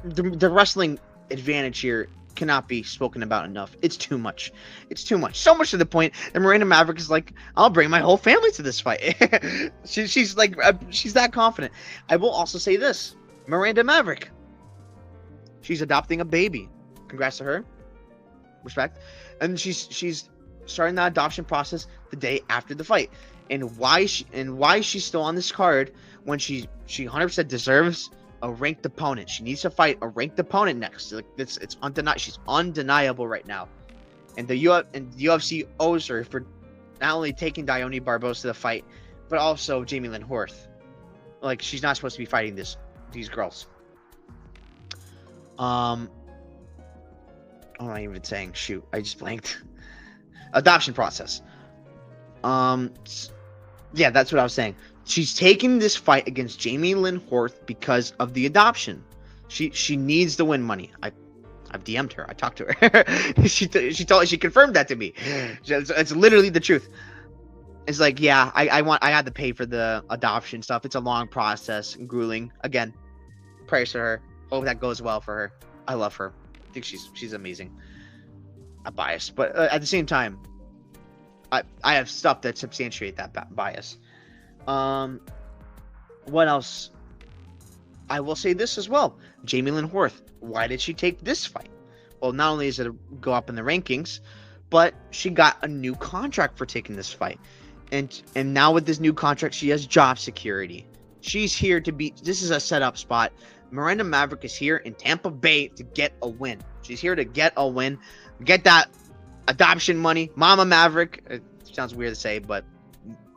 The wrestling advantage here cannot be spoken about enough. It's too much. So much to the point that Miranda Maverick is like, "I'll bring my whole family to this fight." she's that confident. I will also say this: Miranda Maverick, she's adopting a baby. Congrats to her. Respect. And she's starting that adoption process the day after the fight. And why she's still on this card when she 100% deserves a ranked opponent. She needs to fight a ranked opponent next. Like, it's undeniable. She's undeniable right now. And the UFC owes her for not only taking Dione Barboza to the fight, but also Jamie Lynn Horth. Like, she's not supposed to be fighting these girls. What am I even saying? Shoot, I just blanked. Adoption process. Yeah, that's what I was saying. She's taking this fight against Jamie Lynn Horth because of the adoption. She needs the win money. I've DM'd her. I talked to her. she confirmed that to me. It's literally the truth. It's like, yeah, I had to pay for the adoption stuff. It's a long process, grueling. Again, prayers to her. Hope that goes well for her. I love her. I think she's amazing. I'm biased, but at the same time, I have stuff that substantiate that bias. What else? I will say this as well. Jamie Lynn Horth. Why did she take this fight? Well, not only does it go up in the rankings, but she got a new contract for taking this fight. And now with this new contract, she has job security. She's here to be... This is a setup spot. Miranda Maverick is here in Tampa Bay to get a win. She's here to get a win. Get that adoption money. Mama Maverick. It sounds weird to say, but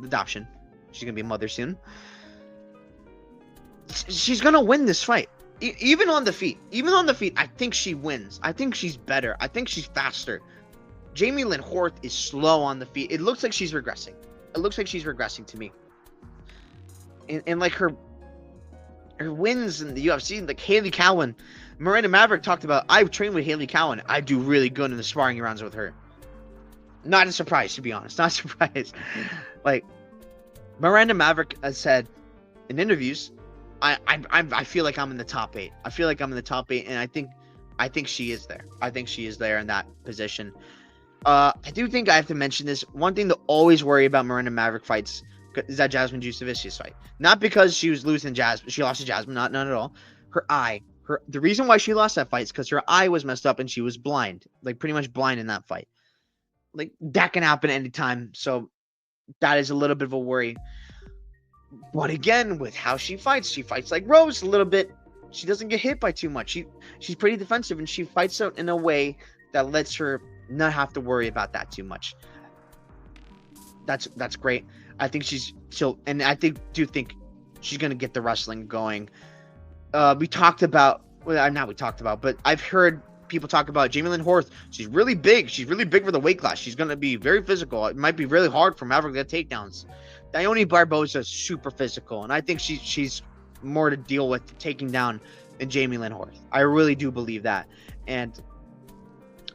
adoption. She's going to be a mother soon. She's going to win this fight. Even on the feet. I think she wins. I think she's better. I think she's faster. Jamie Lynn Horth is slow on the feet. It looks like she's regressing. To me. and like her wins in the UFC, like Haley Cowan, Miranda Maverick talked about. I've trained with Haley Cowan. I do really good in the sparring rounds with her. Not a surprise, to be honest. Not a surprise. Like Miranda Maverick has said in interviews, I feel like I'm in the top 8. I feel like I'm in the top 8, and I think she is there. I think she is there in that position. I do think I have to mention this. One thing to always worry about Miranda Maverick fights is that Jasmine Jusevicius fight. Not because she was losing Jasmine. She lost to Jasmine. Not at all. Her eye. The reason why she lost that fight is because her eye was messed up and she was blind. Like, pretty much blind in that fight. Like, that can happen anytime. So, that is a little bit of a worry. But again, with how she fights like Rose a little bit. She doesn't get hit by too much. She's pretty defensive, and she fights out in a way that lets her not have to worry about that too much. That's great. I think and I do think she's gonna get the wrestling going. But I've heard people talk about Jamie Lynn Horth. She's really big. She's really big for the weight class. She's gonna be very physical. It might be really hard for Maverick to get takedowns. Dione Barboza is super physical, and I think she's more to deal with taking down than Jamie Lynn Horth. I really do believe that, and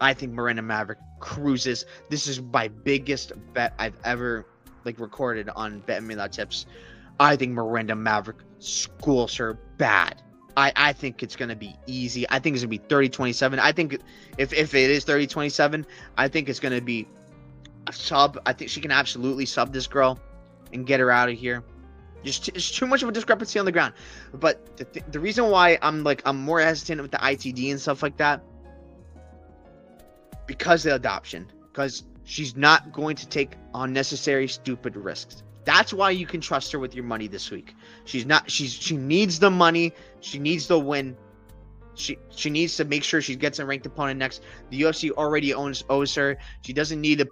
I think Miranda Maverick cruises. This is my biggest bet I've ever recorded on Bet Me That Tips. I think Miranda Maverick schools her bad. I think it's going to be easy. I think it's going to be 30-27. I think if it is 30-27, I think it's going to be a sub. I think she can absolutely sub this girl and get her out of here. It's too much of a discrepancy on the ground. But the reason why I'm more hesitant with the ITD and stuff like that, because of the adoption. Because she's not going to take unnecessary, stupid risks. That's why you can trust her with your money this week. She needs the money. She needs the win. She needs to make sure she gets a ranked opponent next. The UFC already owes her. She doesn't need a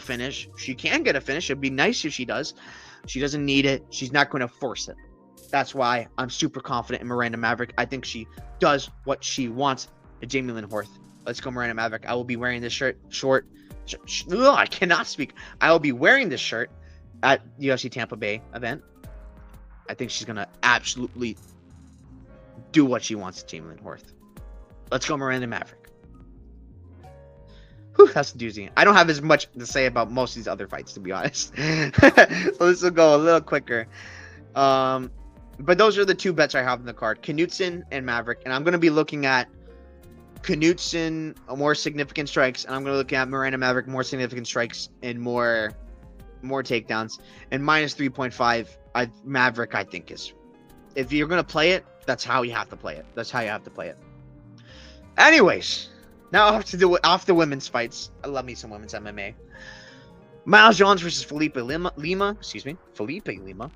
finish. She can get a finish. It'd be nice if she does. She doesn't need it. She's not going to force it. That's why I'm super confident in Miranda Maverick. I think she does what she wants to Jamie Lynn Horth. Let's go, Miranda Maverick. I will be wearing this shirt. I cannot speak. I will be wearing this shirt at UFC Tampa Bay event. I think she's going to absolutely do what she wants to Jamie Lynn Horth. Let's go, Miranda Maverick. Whew, that's a doozy. I don't have as much to say about most of these other fights, to be honest. So this will go a little quicker. But those are the two bets I have in the card. Knudsen and Maverick. And I'm going to be looking at Knudsen more significant strikes, and I'm going to look at Miranda Maverick more significant strikes and more takedowns. And minus 3.5, Maverick I think is. If you're going to play it, that's how you have to play it. Anyways, now off the women's fights. I love me some women's MMA. Miles Jones versus Felipe Lima. Felipe Lima.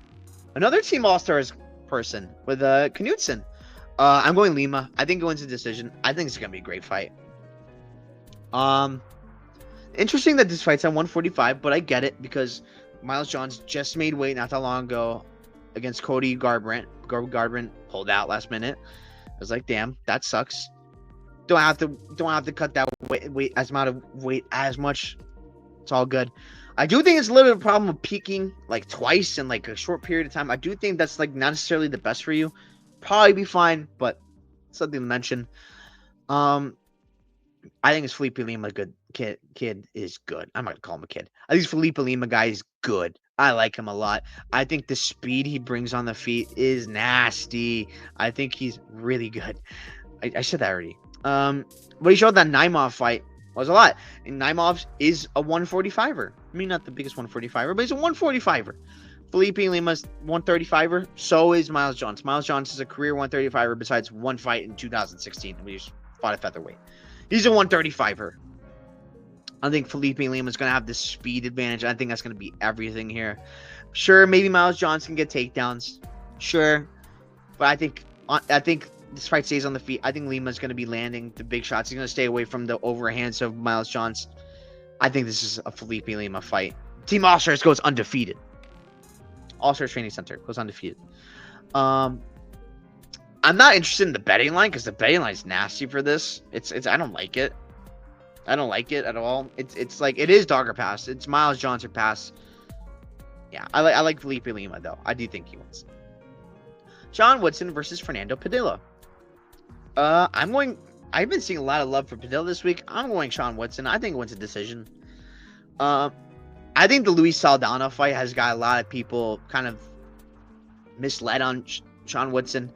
Another Team All-Stars person with Knudsen. I'm going Lima. I think it wins a decision. I think it's going to be a great fight. Interesting that this fight's at 145, but I get it because Miles Jones just made weight not that long ago against Cody Garbrandt. Garbrandt pulled out last minute. I was like, damn, that sucks. Don't have to cut that amount of weight as much. It's all good. I do think it's a little bit of a problem of peaking twice in a short period of time. I do think that's not necessarily the best for you. Probably be fine, but something to mention. I think it's Felipe Lima good. Kid is good. I'm not gonna call him a kid. I think Felipe Lima guy is good. I like him a lot. I think the speed he brings on the feet is nasty. I think he's really good. I said that already. What he showed that Naimov fight was a lot. And Naimov is a 145er. I mean, not the biggest 145er, but he's a 145er. Felipe Lima's 135er. So is Miles Jones. Miles Jones is a career 135er besides one fight in 2016 when he fought at featherweight. He's a 135er. I think Felipe Lima is going to have this speed advantage. I think that's going to be everything here. Sure, maybe Miles Jones can get takedowns. Sure. But I think this fight stays on the feet. I think Lima's going to be landing the big shots. He's going to stay away from the overhands of Miles Jones. I think this is a Felipe Lima fight. Team All-Stars goes undefeated. All-Stars Training Center goes undefeated. I'm not interested in the betting line because the betting line is nasty for this. It's I don't like it. I don't like it at all. It's like it is Dogger Pass. It's Miles Johnson Pass. Yeah, I like Felipe Lima though. I do think he wins. Sean Woodson versus Fernando Padilla. I'm going. I've been seeing a lot of love for Padilla this week. I'm going Sean Woodson. I think it wins a decision. I think the Luis Saldana fight has got a lot of people kind of misled on Sean Woodson.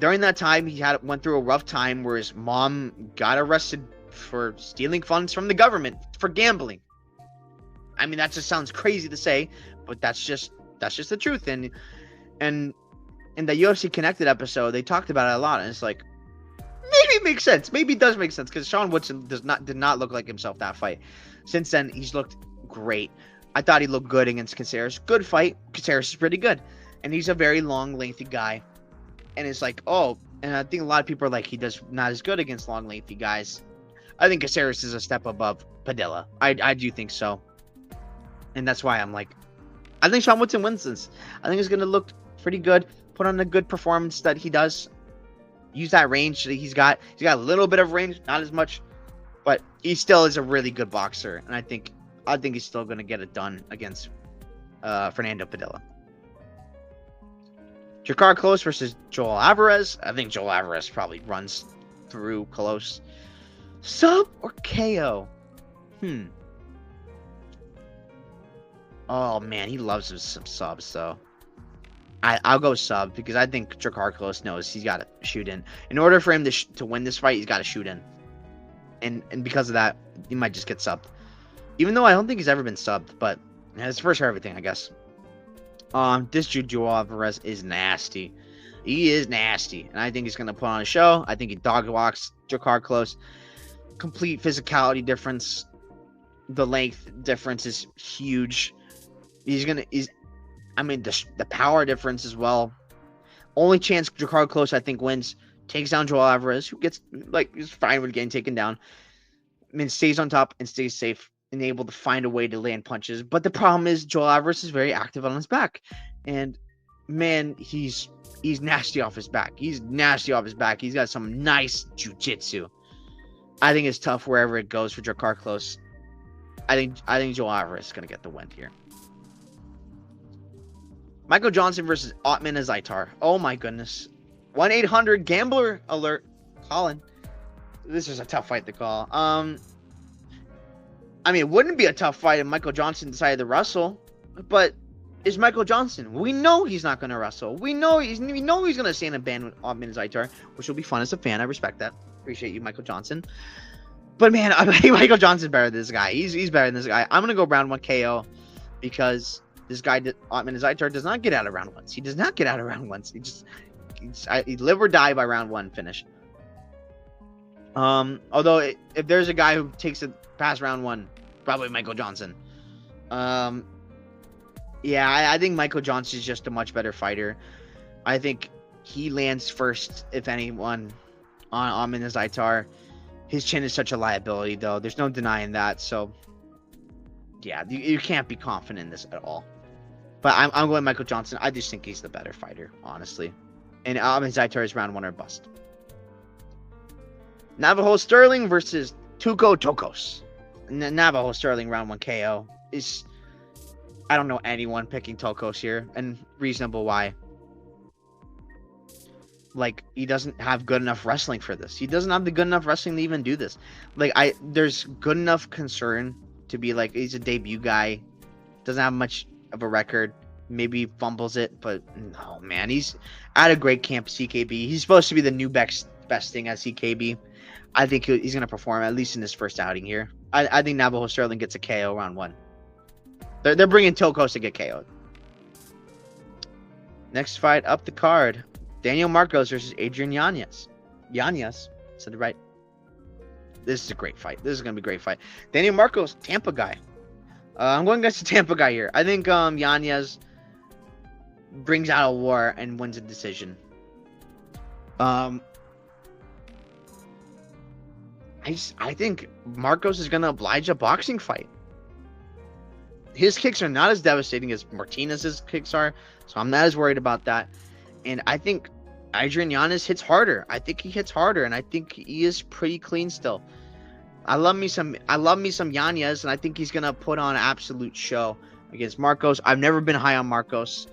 During that time, he went through a rough time where his mom got arrested for stealing funds from the government for gambling. I mean, that just sounds crazy to say, but that's just the truth. And in the UFC Connected episode, they talked about it a lot, and it's like, maybe it makes sense. Maybe it does make sense because Sean Woodson did not look like himself that fight. Since then, he's looked great. I thought he looked good against Caceres. Good fight. Caceres is pretty good, and he's a very long, lengthy guy. And it's like, oh, and I think a lot of people are like, he does not as good against long, lengthy guys. I think Caceres is a step above Padilla. I do think so, and that's why I'm like, I think Sean Woodson wins this. I think he's gonna look pretty good. Put on a good performance that he does. Use that range that he's got. He's got a little bit of range, not as much, but he still is a really good boxer, and I think he's still gonna get it done against Fernando Padilla. Jakar Close versus Joel Alvarez. I think Joel Alvarez probably runs through Close. Sub or KO? Oh man, he loves some subs though. I'll go sub because I think Jakar Close knows he's got to shoot in order for him to win this fight. He's got to shoot in, and because of that, he might just get subbed. Even though I don't think he's ever been subbed, but it's first for everything, I guess. This Joel Alvarez is nasty. He is nasty, and I think he's gonna put on a show. I think he dog walks Jakar Close. Complete physicality difference. The length difference is huge. I mean, the power difference as well. Only chance Jakar Close, I think, wins. Takes down Joel Alvarez, who gets, is fine with getting taken down. I mean, stays on top and stays safe and able to find a way to land punches. But the problem is Joel Alvarez is very active on his back. And, man, he's nasty off his back. He's nasty off his back. He's got some nice jiu-jitsu. I think it's tough wherever it goes for Jakar Close. I think Joel Alvarez is going to get the win here. Michael Johnson versus Ottman Azaitar. Oh my goodness. 1-800-GAMBLER alert. Colin. This is a tough fight to call. I mean, it wouldn't be a tough fight if Michael Johnson decided to wrestle, but it's Michael Johnson. We know he's not going to wrestle. We know he's going to stand and ban with Ottman Azaitar, which will be fun as a fan. I respect that. Appreciate you, Michael Johnson. But man, I think Michael Johnson's better than this guy. He's better than this guy. I'm going to go round 1 KO because this guy, Ottman Azaitar, does not get out of round 1. He does not get out of round 1. He live or die by round 1 finish. Although if there's a guy who takes it past round 1, probably Michael Johnson. Yeah, I think Michael Johnson is just a much better fighter. I think he lands first, if anyone, on Ottman Azaitar. His chin is such a liability, though. There's no denying that. So, yeah, you can't be confident in this at all. But I'm going Michael Johnson. I just think he's the better fighter, honestly. And Ottman Azaitar is round 1 or bust. Navajo Sterling versus Tuco Tokos. Navajo Sterling round 1 KO is... I don't know anyone picking Tokos here, and reasonable why. He doesn't have good enough wrestling for this. He doesn't have the good enough wrestling to even do this. There's good enough concern to be he's a debut guy, doesn't have much of a record, maybe fumbles it, but no, man, he's at a great camp at CKB. He's supposed to be the new best thing at CKB. I think he's going to perform, at least in his first outing here. I think Navajo Sterling gets a KO round 1. They're bringing Tokos to get KO'd. Next fight up the card. Daniel Marcos versus Adrian Yanez. Yanez. Said it right. This is a great fight. This is going to be a great fight. Daniel Marcos, Tampa guy. I'm going against the Tampa guy here. I think Yanez brings out a war and wins a decision. I think Marcos is going to oblige a boxing fight. His kicks are not as devastating as Martinez's kicks are, so I'm not as worried about that. And I think Adrian Yanez hits harder. I think he hits harder, and I think he is pretty clean still. I love me some Yanez, and I think he's gonna put on an absolute show. against Marcos. I've never been high on Marcos.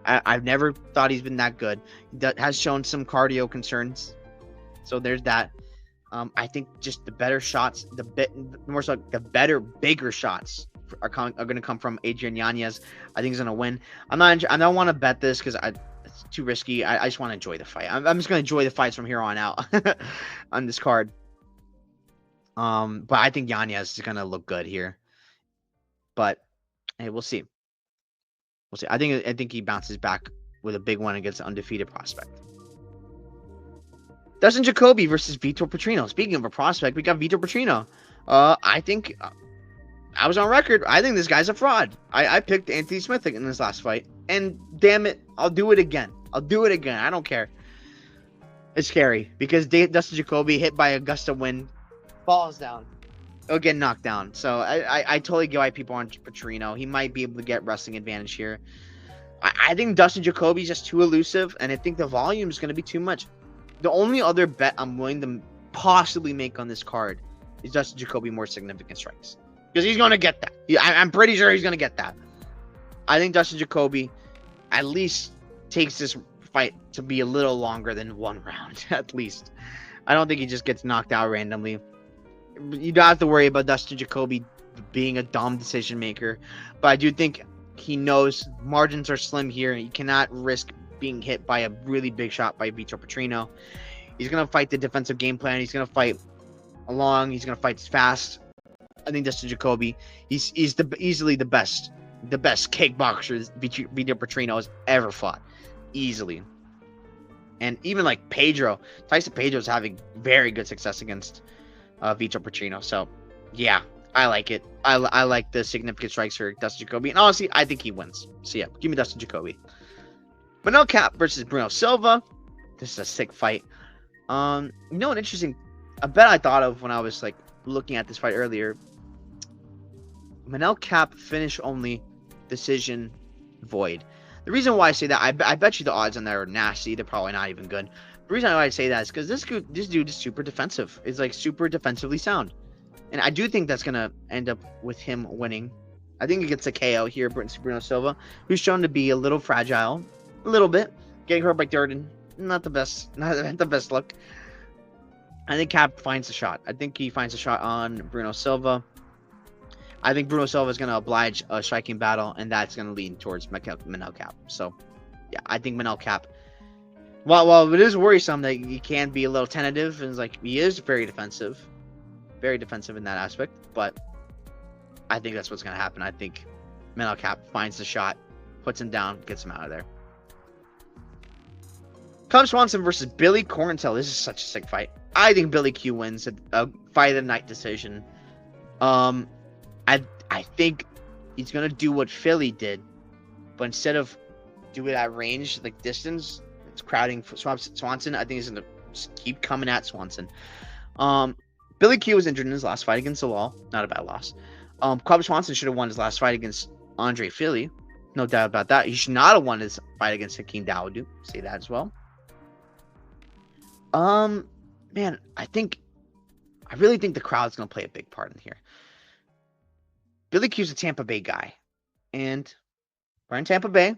I've never thought he's been that good. He has shown some cardio concerns, so there's that. I think just the better shots, the better, bigger shots are going to come from Adrian Yanez. I think he's going to win. I don't want to bet this because it's too risky. I just want to enjoy the fight. I'm just going to enjoy the fights from here on out on this card. But I think Yanez is going to look good here. But hey, we'll see. We'll see. I think he bounces back with a big one against an undefeated prospect. Dustin Jacoby versus Vitor Petrino. Speaking of a prospect, we got Vitor Petrino. I think I was on record. I think this guy's a fraud. I picked Anthony Smith in this last fight, and damn it, I'll do it again. I don't care. It's scary because Dustin Jacoby hit by a gust of wind, falls down, he'll get knocked down. So I totally get why people on Petrino. He might be able to get wrestling advantage here. I think Dustin Jacoby's just too elusive, and I think the volume is going to be too much. The only other bet I'm willing to possibly make on this card is Dustin Jacoby more significant strikes. Because he's going to get that. I'm pretty sure he's going to get that. I think Dustin Jacoby at least takes this fight to be a little longer than 1 round, at least. I don't think he just gets knocked out randomly. You don't have to worry about Dustin Jacoby being a dumb decision maker. But I do think he knows margins are slim here. You cannot risk being hit by a really big shot by Vitor Petrino. He's going to fight the defensive game plan. He's going to fight along. He's going to fight fast. I think Dustin Jacoby, he's easily the best kickboxer Vitor Petrino has ever fought. Easily. And even like Tyson Pedro's having very good success against Vitor Petrino. So, yeah, I like it. I like the significant strikes for Dustin Jacoby. And honestly, I think he wins. So, yeah, give me Dustin Jacoby. Manel Cap versus Bruno Silva. This is a sick fight. You know what interesting? A bet I thought of when I was like looking at this fight earlier. Manel Cap finish only, decision void. The reason why I say that, I bet you the odds on that are nasty. They're probably not even good. The reason why I say that is because this dude is super defensive. It's like super defensively sound. And I do think that's going to end up with him winning. I think he gets a KO here, Bruno Silva, who's shown to be a little fragile. A little bit. Getting hurt by Durden. Not the best look. I think Cap finds a shot. I think he finds a shot on Bruno Silva. I think Bruno Silva is going to oblige a striking battle, and that's going to lead towards Manel Cap. So, yeah, I think Manel Cap, while it is worrisome that he can be a little tentative, and like he is very defensive in that aspect, but I think that's what's going to happen. I think Manel Cap finds the shot, puts him down, gets him out of there. Cub Swanson versus Billy Corntel. This is such a sick fight. I think Billy Q wins a fight of the night decision. I think he's gonna do what Philly did, but instead of do it at range, like distance, it's crowding Swanson. I think he's gonna keep coming at Swanson. Billy Q was injured in his last fight against the wall. Not a bad loss. Cub Swanson should have won his last fight against Andre Philly. No doubt about that. He should not have won his fight against Hakeem Dawodu. Say that as well. Man, I really think the crowd's gonna play a big part in here. Billy Q's a Tampa Bay guy, and we're in Tampa Bay.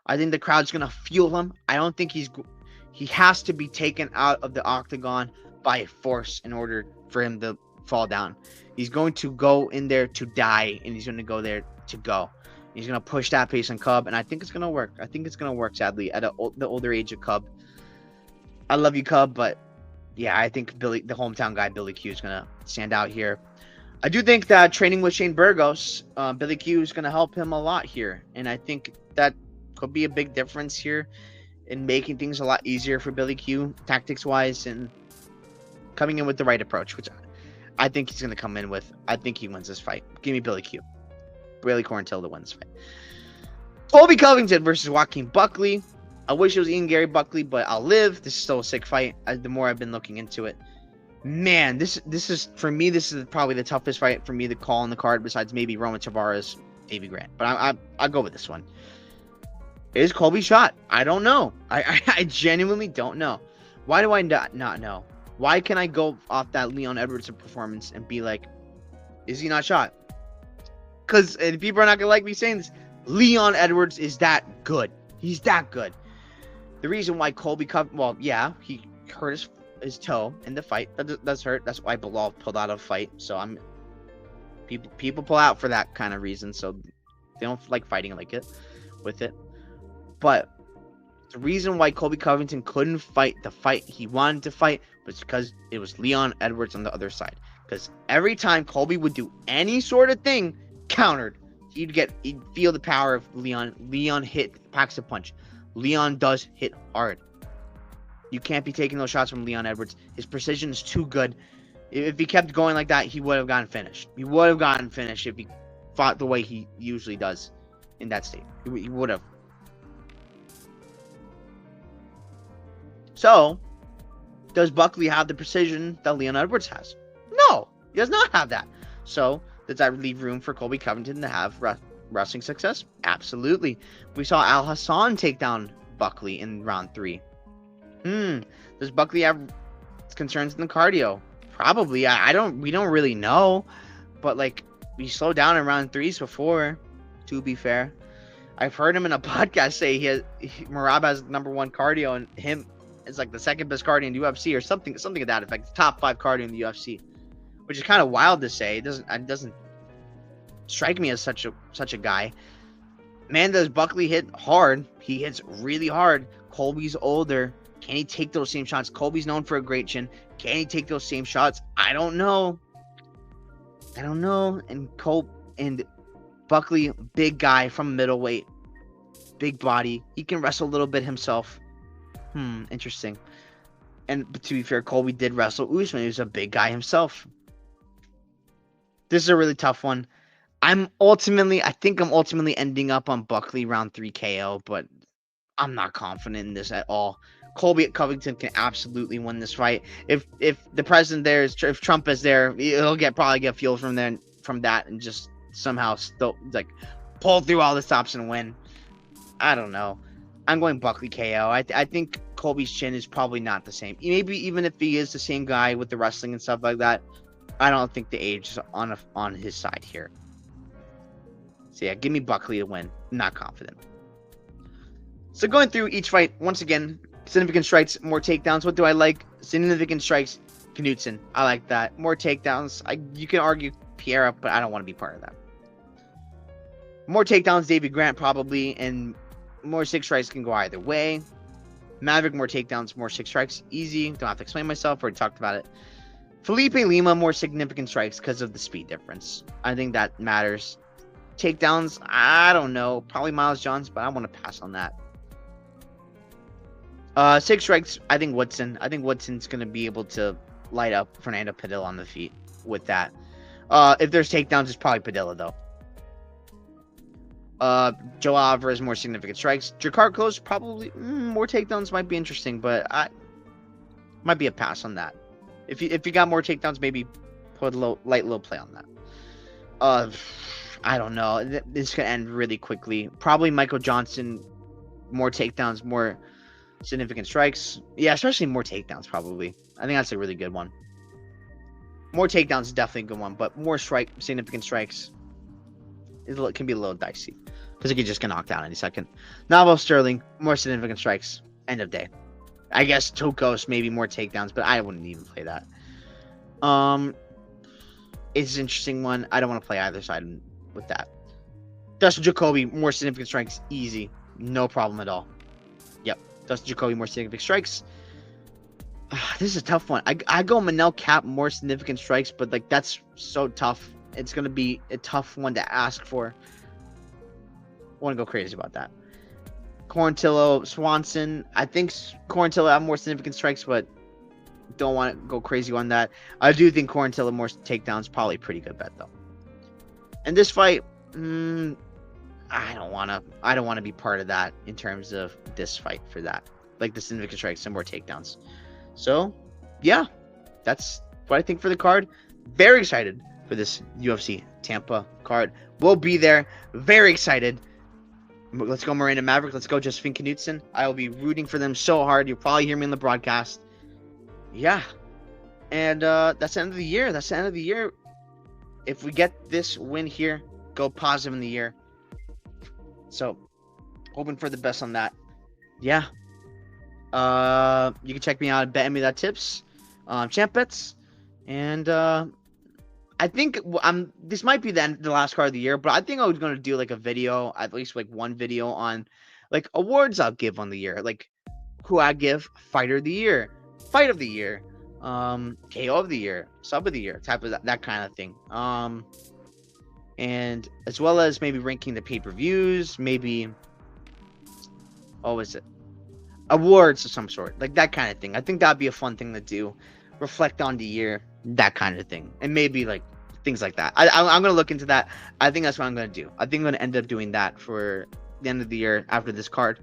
I think the crowd's gonna fuel him. I don't think he has to be taken out of the octagon by force in order for him to fall down. He's going to go in there to die, and he's going to go there to go. He's going to push that pace on Cub, and I think it's going to work. Sadly, at the older age of Cub. I love you, Cub, but yeah, I think the hometown guy, Billy Q, is going to stand out here. I do think that training with Shane Burgos, Billy Q is going to help him a lot here, and I think that could be a big difference here in making things a lot easier for Billy Q, tactics-wise, and coming in with the right approach, which I think he's going to come in with. I think he wins this fight. Give me Billy Q. Billy Corntel to win this fight. Colby Covington versus Joaquin Buckley. I wish it was Ian Gary Buckley, but I'll live. This is still a sick fight. The more I've been looking into it, man, this is for me. This is probably the toughest fight for me to call on the card, besides maybe Roman Tavares, Davey Grant. But I'll go with this one. Is Colby shot? I don't know. I genuinely don't know. Why do I not know? Why can I go off that Leon Edwards performance and be like, is he not shot? because and people are not gonna like me saying this. Leon Edwards is that good. He's that good. The reason why Colby Covington, well, yeah, he hurt his toe in the fight. That's hurt. That's why Bilal pulled out of a fight. So people pull out for that kind of reason. So they don't like fighting like it with it. But the reason why Colby Covington couldn't fight the fight he wanted to fight was because it was Leon Edwards on the other side. Because every time Colby would do any sort of thing, countered. He'd feel the power of Leon. Leon packs a punch. Leon does hit hard. You can't be taking those shots from Leon Edwards. His precision is too good. If he kept going like that, he would have gotten finished. He would have gotten finished if he fought the way he usually does in that state. He would have. So, does Buckley have the precision that Leon Edwards has? No, he does not have that. So, does that leave room for Colby Covington to have wrestling success? Absolutely. We saw Al Hassan take down Buckley in round 3. Does Buckley have concerns in the cardio? Probably. We don't really know. But like, we slowed down in round 3s before, to be fair. I've heard him in a podcast say Merab has #1 cardio and him is like the second best cardio in the UFC or something of that effect. Top 5 cardio in the UFC. Which is kind of wild to say. It doesn't strike me as such a guy. Man, does Buckley hit hard? He hits really hard. Colby's older. Can he take those same shots? Colby's known for a great chin. Can he take those same shots? I don't know. And Buckley, big guy from middleweight, big body. He can wrestle a little bit himself. Interesting. And to be fair, Colby did wrestle Usman. He was a big guy himself. This is a really tough one. I think I'm ultimately ending up on Buckley round 3 KO, but I'm not confident in this at all. Colby Covington can absolutely win this fight. If the president there is, if Trump is there, he'll probably get fuel from that and just somehow still like pull through all the stops and win. I don't know. I'm going Buckley KO. I think Colby's chin is probably not the same. Maybe even if he is the same guy with the wrestling and stuff like that, I don't think the age is on his side here. So yeah, give me Buckley to win. Not confident. So going through each fight, once again, significant strikes, more takedowns. What do I like? Significant strikes, Knudsen. I like that. More takedowns. You can argue Piera, but I don't want to be part of that. More takedowns, Davey Grant probably, and more 6 strikes can go either way. Maverick, more takedowns, more 6 strikes. Easy. Don't have to explain myself. Already talked about it. Felipe Lima, more significant strikes because of the speed difference. I think that matters. Takedowns, I don't know. Probably Miles Johns, but I want to pass on that. 6 strikes, I think Woodson. I think Woodson's going to be able to light up Fernando Padilla on the feet with that. If there's takedowns, it's probably Padilla, though. Joe Alvarez, more significant strikes. Jakar Close, probably more takedowns might be interesting, but I might be a pass on that. If you got more takedowns, maybe put a light little play on that. I don't know. This could end really quickly. Probably Michael Johnson, more takedowns, more significant strikes. Yeah, especially more takedowns, probably. I think that's a really good one. More takedowns is definitely a good one, but more significant strikes can be a little dicey because it could just get knocked out any second. Navo Sterling, more significant strikes. End of day. I guess Tokos, maybe more takedowns, but I wouldn't even play that. It's an interesting one. I don't want to play either side with that. Dustin Jacoby, more significant strikes. Easy. No problem at all. Yep. Dustin Jacoby, more significant strikes. This is a tough one. I go Manel Cap, more significant strikes, but like that's so tough. It's going to be a tough one to ask for. I want to go crazy about that. Quarantillo, Swanson. I think Quarantillo have more significant strikes, but don't want to go crazy on that. I do think Quarantillo more takedowns, probably a pretty good bet though. And this fight, I don't want to be part of that in terms of this fight for that. Like the significant strikes and more takedowns. So, yeah, that's what I think for the card. Very excited for this UFC Tampa card. We'll be there. Very excited. Let's go Miranda Maverick. Let's go Josephine Knudsen. I will be rooting for them so hard. You'll probably hear me in the broadcast. Yeah. And that's the end of the year. If we get this win here, go positive in the year. So, hoping for the best on that. Yeah. You can check me out at betme.tips, champ bets, and I think this might be the last card of the year, but I think I was gonna do like a video, at least like one video on like awards I'll give on the year, like who I give fighter of the year, fight of the year, KO of the year, sub of the year, type of that kind of thing. And as well as maybe ranking the pay-per-views, maybe what was it? Awards of some sort, like that kind of thing. I think that'd be a fun thing to do. Reflect on the year, that kind of thing, and maybe like things like that. I'm gonna look into that. I think that's what I'm gonna do. I think I'm gonna end up doing that for the end of the year after this card.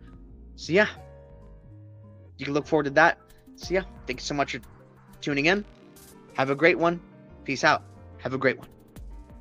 So yeah, you can look forward to that. So yeah, thank you so much for tuning in. Have a great one. Peace out. Have a great one.